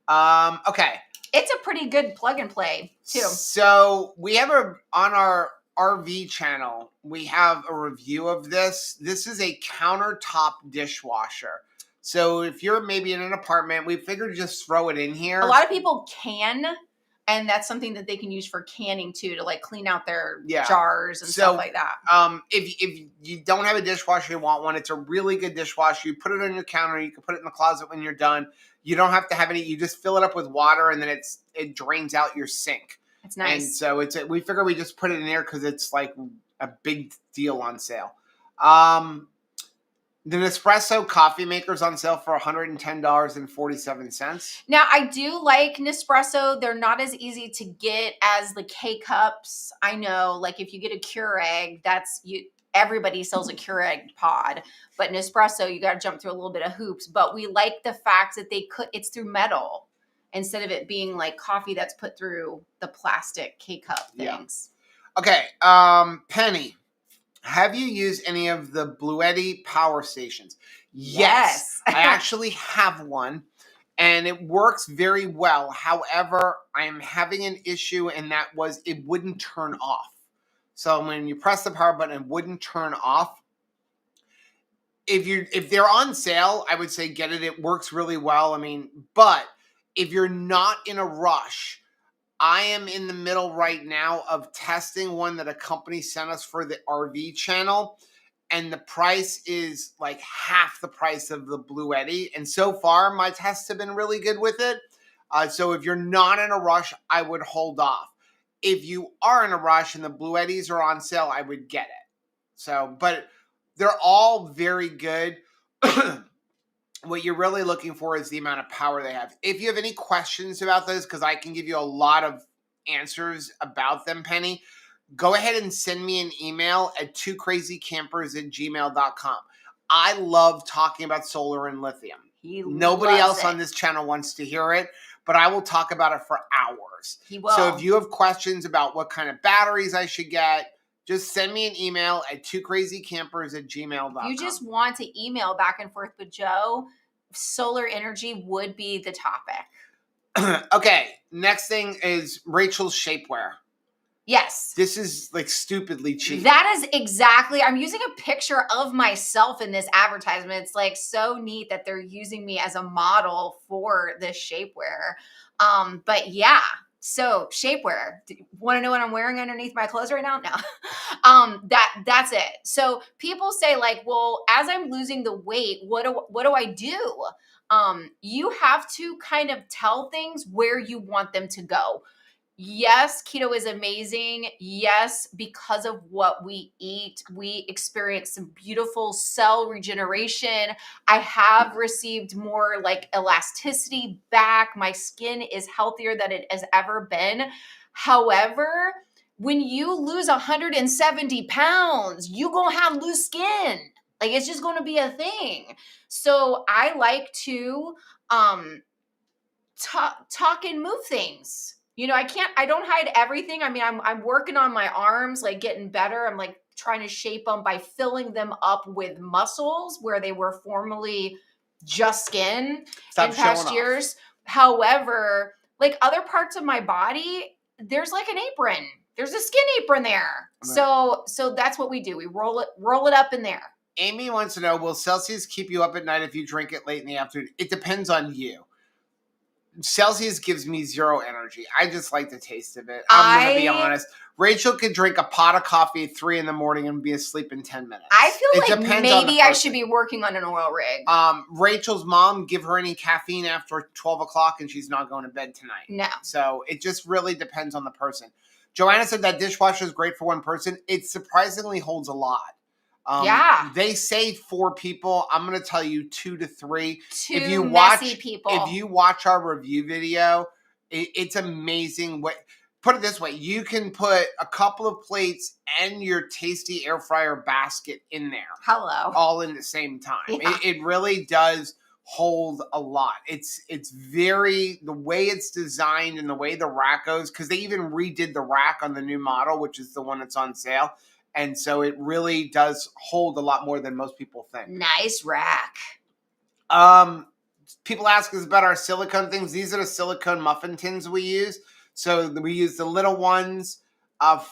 Okay. It's a pretty good plug and play, too. So we have on our RV channel, we have a review of this. This is a countertop dishwasher. So if you're maybe in an apartment, we figured just throw it in here. A lot of people can, and that's something that they can use for canning, too, to like clean out their jars and stuff like that. If you don't have a dishwasher, you want one, it's a really good dishwasher. You put it on your counter. You can put it in the closet when you're done. You don't have to have any. You just fill it up with water, and then it drains out your sink. It's nice. And so we figure we just put it in there because it's like a big deal on sale. The Nespresso coffee maker's on sale for $110.47. Now, I do like Nespresso. They're not as easy to get as the K-Cups. I know, like if you get a Keurig, everybody sells a Keurig pod, but Nespresso, you got to jump through a little bit of hoops. But we like the fact that it's through metal instead of it being like coffee that's put through the plastic K-Cup things. Yeah. Okay. Penny, have you used any of the Bluetti power stations? Yes. I actually have one and it works very well. However, I am having an issue and that was it wouldn't turn off. So when you press the power button, it wouldn't turn off. If they're on sale, I would say get it. It works really well. I mean, but if you're not in a rush, I am in the middle right now of testing one that a company sent us for the RV channel. And the price is like half the price of the Bluetti. And so far, my tests have been really good with it. So if you're not in a rush, I would hold off. If you are in a rush and the Bluettis are on sale, I would get it. So, but they're all very good. What you're really looking for is the amount of power they have. If you have any questions about those, because I can give you a lot of answers about them, Penny, go ahead and send me an email at twocrazycampers@gmail.com. I love talking about solar and lithium. Nobody else on this channel wants to hear it. but I will talk about it for hours. He will. So if you have questions about what kind of batteries I should get, just send me an email at twocrazycampers@gmail.com. If you just want to email back and forth with Joe, solar energy would be the topic. Okay, next thing is Rachel's shapewear. Yes. This is like stupidly cheap. That is exactly, I'm using a picture of myself in this advertisement. It's like so neat that they're using me as a model for this shapewear. But yeah, so shapewear. Want to know what I'm wearing underneath my clothes right now? No. That's it. So people say like, well, as I'm losing the weight, what do I do? You have to kind of tell things where you want them to go. Yes, keto is amazing. Yes, because of what we eat, we experience some beautiful cell regeneration. I have received more like elasticity back. My skin is healthier than it has ever been. However, when you lose 170 pounds, you're going to have loose skin. Like it's just going to be a thing. So I like to talk and move things. You know, I don't hide everything. I mean, I'm working on my arms, like getting better. I'm like trying to shape them by filling them up with muscles where they were formerly just skin in past years. However, like other parts of my body, there's like an apron. There's a skin apron there. Right. So that's what we do. We roll it up in there. Amy wants to know, will Celsius keep you up at night if you drink it late in the afternoon? It depends on you. Celsius gives me zero energy. I just like the taste of it. I'm going to be honest. Rachel could drink a pot of coffee at 3 a.m. and be asleep in 10 minutes. I feel like maybe I should be working on an oil rig. Rachel's mom, give her any caffeine after 12 o'clock and she's not going to bed tonight. No. So it just really depends on the person. Joanna said that dishwasher is great for one person. It surprisingly holds a lot. Yeah. They say 4 people. I'm going to tell you 2 to 3. Two messy people. If you watch our review video, it's amazing. Put it this way. You can put a couple of plates and your tasty air fryer basket in there. Hello. All in the same time. Yeah. It really does hold a lot. It's very, the way it's designed and the way the rack goes, because they even redid the rack on the new model, which is the one that's on sale. And so it really does hold a lot more than most people think. Nice rack. People ask us about our silicone things. These are the silicone muffin tins we use. So we use the little ones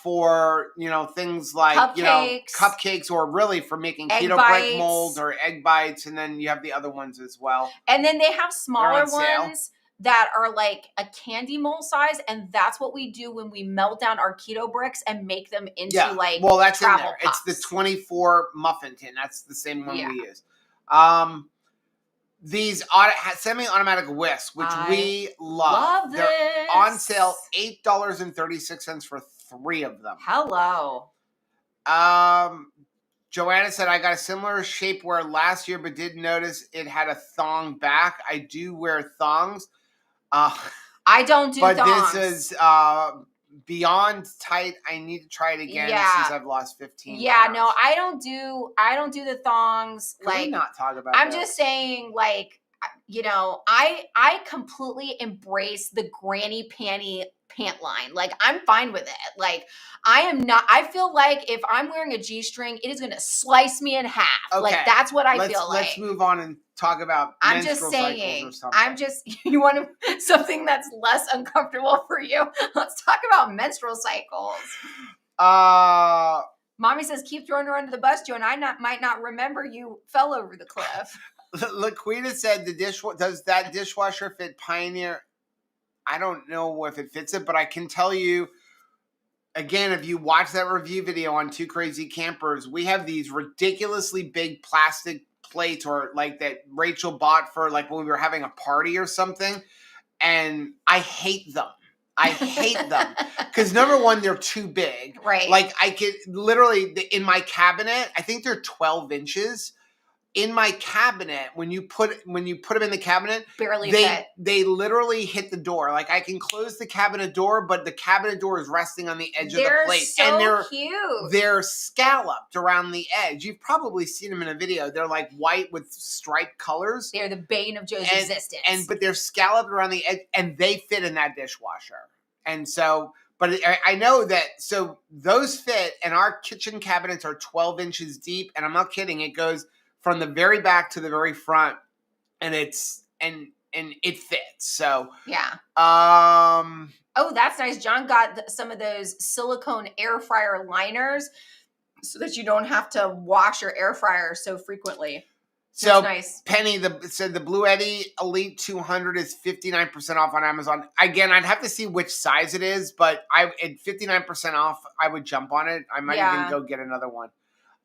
for, things like, cupcakes, or really for making keto brick molds or egg bites. And then you have the other ones as well. And then they have smaller ones that are like a candy mold size, and that's what we do when we melt down our keto bricks and make them into that's travel in there. puffs. It's the 24 muffin tin. That's the same one we use. These semi-automatic whisks, which we love. They're on sale, $8.36 for 3 of them. Hello. Joanna said, I got a similar shapewear last year, but did notice it had a thong back. I do wear thongs. I don't do thongs. But this is beyond tight. I need to try it again since I've lost 15 pounds. No, I don't do the thongs. Can we not talk about I'm just saying, like, I completely embrace the granny panty pant line. Like, I'm fine with it. Like, I feel like if I'm wearing a G-string, it is going to slice me in half. Okay. Like, that's what I feel like. Let's move on and talk about menstrual cycles or something. You want something that's less uncomfortable for you. Let's talk about menstrual cycles. Mommy says, keep throwing her under the bus, Joe, and I might not remember you fell over the cliff. Laquita said, does that dishwasher fit Pioneer? I don't know if it fits it, but I can tell you, again, if you watch that review video on Two Crazy Campers, we have these ridiculously big plastic plates, or like that Rachel bought for like when we were having a party or something, and I hate them. I hate them because number one, they're too big. Right. Like I could literally in my cabinet, I think they're 12 inches. in my cabinet, when you put them in the cabinet, Barely fit. they literally hit the door. Like I can close the cabinet door, but the cabinet door is resting on the edge of the plate. So and they're cute. They're scalloped around the edge. You've probably seen them in a video. They're like white with striped colors. They're the bane of Joe's existence. But they're scalloped around the edge, and they fit in that dishwasher. And so, but I know that, so those fit, and our kitchen cabinets are 12 inches deep, and I'm not kidding. It goes from the very back to the very front, and it fits. So yeah. Oh, that's nice. John got some of those silicone air fryer liners so that you don't have to wash your air fryer so frequently. So nice. Penny said the Blue Eddy Elite 200 is 59% off on Amazon. Again, I'd have to see which size it is, but at 59% off, I would jump on it. I might even go get another one.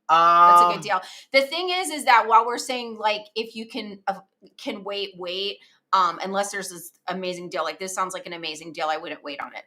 That's a good deal. The thing is that while we're saying like if you can wait, unless there's this amazing deal, like this sounds like an amazing deal, I wouldn't wait on it.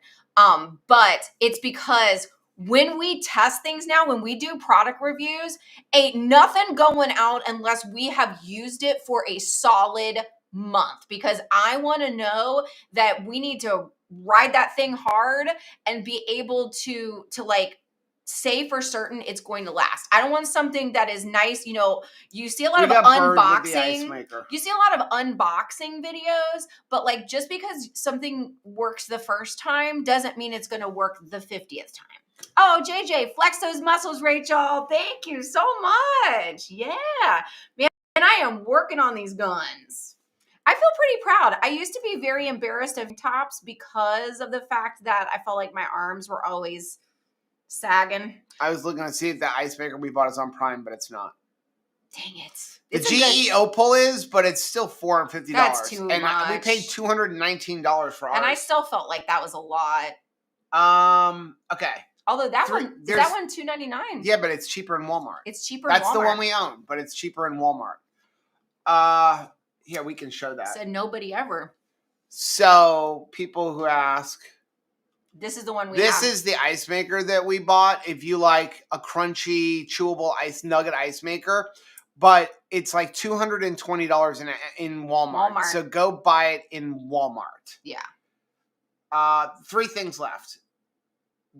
But it's because when we test things now, when we do product reviews, ain't nothing going out unless we have used it for a solid month, because I want to know that we need to ride that thing hard and be able to like say for certain it's going to last. I don't want something that is nice. You know, you see a lot of unboxing. You see a lot of unboxing videos, but like just because something works the first time doesn't mean it's going to work the 50th time. Oh, JJ, flex those muscles, Rachel. Thank you so much. Yeah, man, I am working on these guns. I feel pretty proud. I used to be very embarrassed of tops because of the fact that I felt like my arms were always sagging. I was looking to see if the ice maker we bought is on Prime, but it's not. Dang it. The GE Opal is, but it's still $450. That's too much. We paid $219 for ours. And I still felt like that was a lot. Okay. Although that one $299. Yeah, but it's cheaper in Walmart. It's cheaper in Walmart. That's the one we own, but it's cheaper in Walmart. Yeah, we can show that. Said nobody ever. So, people who ask, this is the one This is the ice maker that we bought. If you like a crunchy, chewable nugget ice maker, but it's like $220 in Walmart. So go buy it in Walmart. Yeah. 3 things left.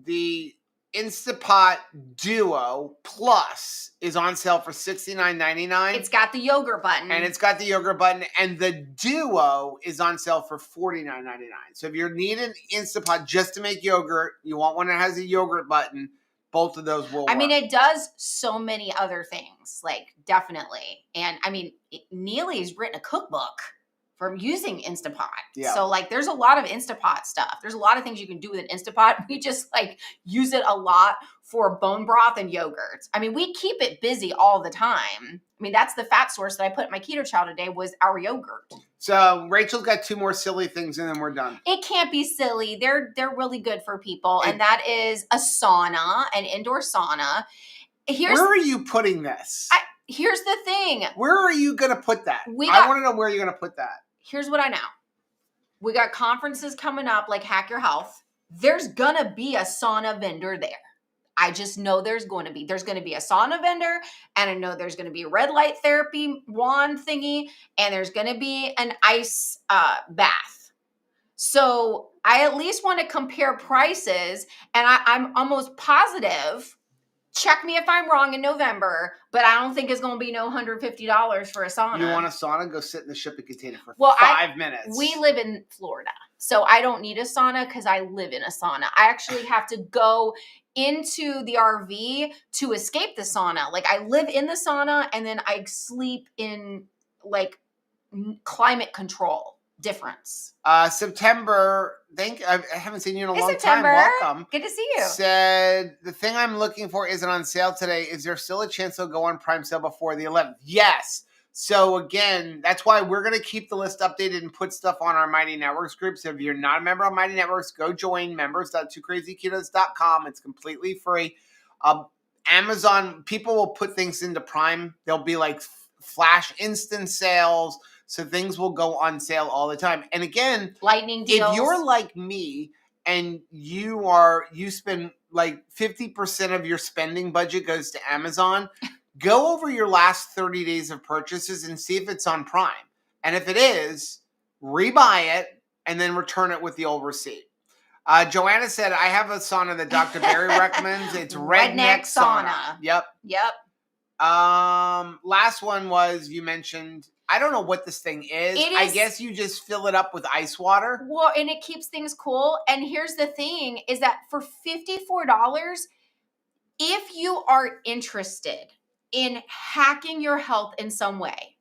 The Instapot Duo Plus is on sale for $69.99. It's got the yogurt button. And the Duo is on sale for $49.99. So if you're needing Instapot just to make yogurt, you want one that has a yogurt button, both of those will work. I mean, it does so many other things, like definitely. And I mean, Neely's written a cookbook from using Instapot. Yeah. So like there's a lot of Instapot stuff. There's a lot of things you can do with an Instapot. We just like use it a lot for bone broth and yogurt. I mean, we keep it busy all the time. I mean, that's the fat source that I put in my keto chow today was our yogurt. So Rachel's got 2 more silly things and then we're done. It can't be silly. They're really good for people. And that is a sauna, an indoor sauna. Where are you putting this? Here's the thing. Where are you going to put that? I want to know where you're going to put that. Here's what I know. We got conferences coming up like Hack Your Health. There's going to be a sauna vendor there. I just know there's going to be. There's going to be a sauna vendor, and I know there's going to be a red light therapy wand thingy, and there's going to be an ice bath. So I at least want to compare prices, and I'm almost positive. Check me if I'm wrong in November, but I don't think it's going to be no $150 for a sauna. You want a sauna? Go sit in the shipping container for 5 minutes. We live in Florida, so I don't need a sauna because I live in a sauna. I actually have to go into the RV to escape the sauna. Like I live in the sauna and then I sleep in like climate control. Difference. September. I haven't seen you in a long time. Welcome. Good to see you. Said the thing I'm looking for isn't on sale today. Is there still a chance it'll go on Prime sale before the 11th? Yes. So again, that's why we're going to keep the list updated and put stuff on our Mighty Networks group. So if you're not a member of Mighty Networks, go join members.2crazyketos.com. It's completely free. Amazon, people will put things into Prime. There'll be like flash instant sales. So things will go on sale all the time. And again, lightning deals. If you're like me and you spend like 50% of your spending budget goes to Amazon, go over your last 30 days of purchases and see if it's on Prime. And if it is, rebuy it and then return it with the old receipt. Joanna said, I have a sauna that Dr. Barry recommends. It's Redneck Sauna. Yep. Last one was, you mentioned, I don't know what this thing is. I guess you just fill it up with ice water. Well, and it keeps things cool. And here's the thing is that for $54, if you are interested in hacking your health in some way,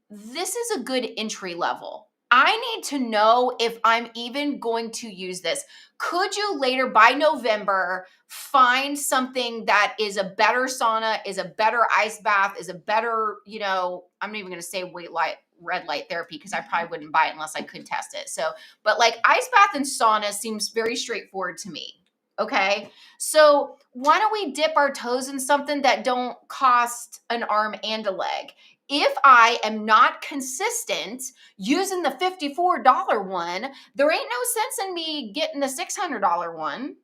this is a good entry level. I need to know if I'm even going to use this. Could you later, by November, find something that is a better sauna, is a better ice bath, is a better, I'm not even going to say red light therapy because I probably wouldn't buy it unless I could test it. So, but like ice bath and sauna seems very straightforward to me. Okay. So why don't we dip our toes in something that don't cost an arm and a leg? If I am not consistent using the $54 one, there ain't no sense in me getting the $600 one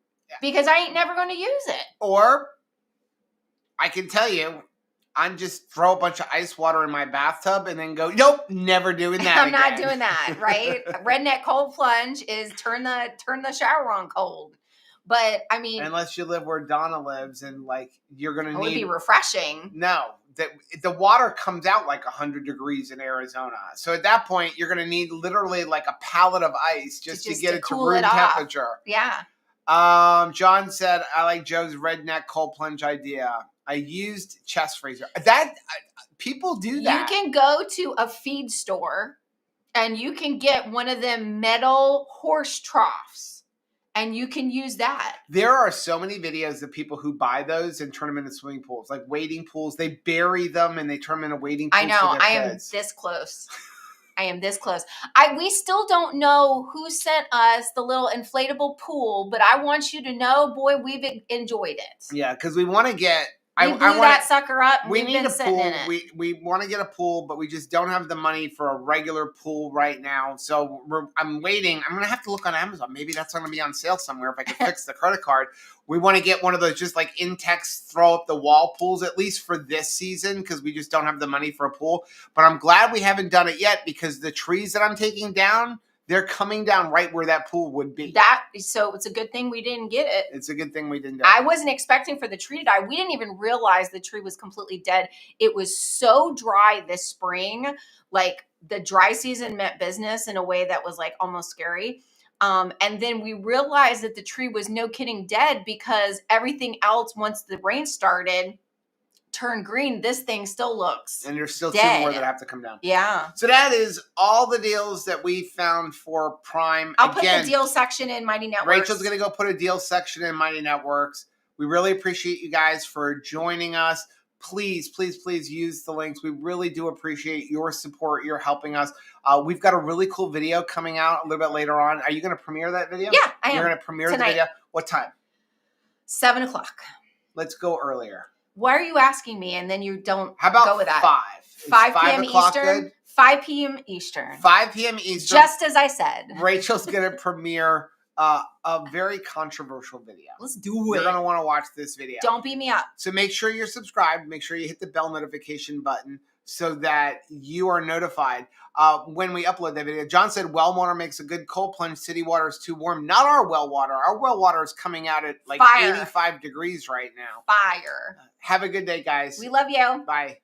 because I ain't never going to use it. Or I can tell you, I'm just throw a bunch of ice water in my bathtub and then go, nope, never doing that. I'm not doing that, right? Redneck cold plunge is turn the shower on cold. But I mean, unless you live where Donna lives and like you're going to need. It would be refreshing. No. The water comes out like 100 degrees in Arizona. So at that point, you're going to need literally like a pallet of ice just to get it to room temperature. Yeah. John said, I like Joe's redneck cold plunge idea. I used chest freezer. People do that. You can go to a feed store and you can get one of them metal horse troughs. And you can use that. There are so many videos of people who buy those and turn them into swimming pools, like wading pools. They bury them and they turn them into wading pools. I know. I am this close. We still don't know who sent us the little inflatable pool, but I want you to know, boy, we've enjoyed it. Yeah, because we want to get. We blew that sucker up. And we need been a sitting pool. In it. We want to get a pool, but we just don't have the money for a regular pool right now. So I'm waiting. I'm gonna have to look on Amazon. Maybe that's gonna be on sale somewhere if I can fix the credit card. We want to get one of those just like Intex throw up the wall pools at least for this season because we just don't have the money for a pool. But I'm glad we haven't done it yet because the trees that I'm taking down, they're coming down right where that pool would be. So it's a good thing we didn't get it. It's a good thing we didn't do it. I wasn't expecting for the tree to die. We didn't even realize the tree was completely dead. It was so dry this spring. Like the dry season meant business in a way that was like almost scary. And then we realized that the tree was no kidding dead because everything else, once the rain started, turned green. This thing still looks and there's still dead. two more that have to come down. Yeah. So that is all the deals that we found for Prime. I'll put the deal section in Mighty Networks. Rachel's going to go put a deal section in Mighty Networks. We really appreciate you guys for joining us. Please, please, please use the links. We really do appreciate your support. You're helping us. We've got a really cool video coming out a little bit later on. Are you going to premiere that video? Yeah, I am. You're going to premiere tonight. The video? What time? 7:00. Let's go earlier. Why are you asking me and then you don't How about go with that? 5? 5 p.m. Eastern. Good? 5 p.m. Eastern. 5 p.m. Eastern. Just as I said. Rachel's going to premiere a very controversial video. Let's do it. You're going to want to watch this video. Don't beat me up. So make sure you're subscribed. Make sure you hit the bell notification button so that you are notified when we upload that video. John said well water makes a good cold plunge. City water is too warm. Not our well water. Our well water is coming out at like Fire. 85 degrees right now. Fire. Have a good day, guys. We love you. Bye.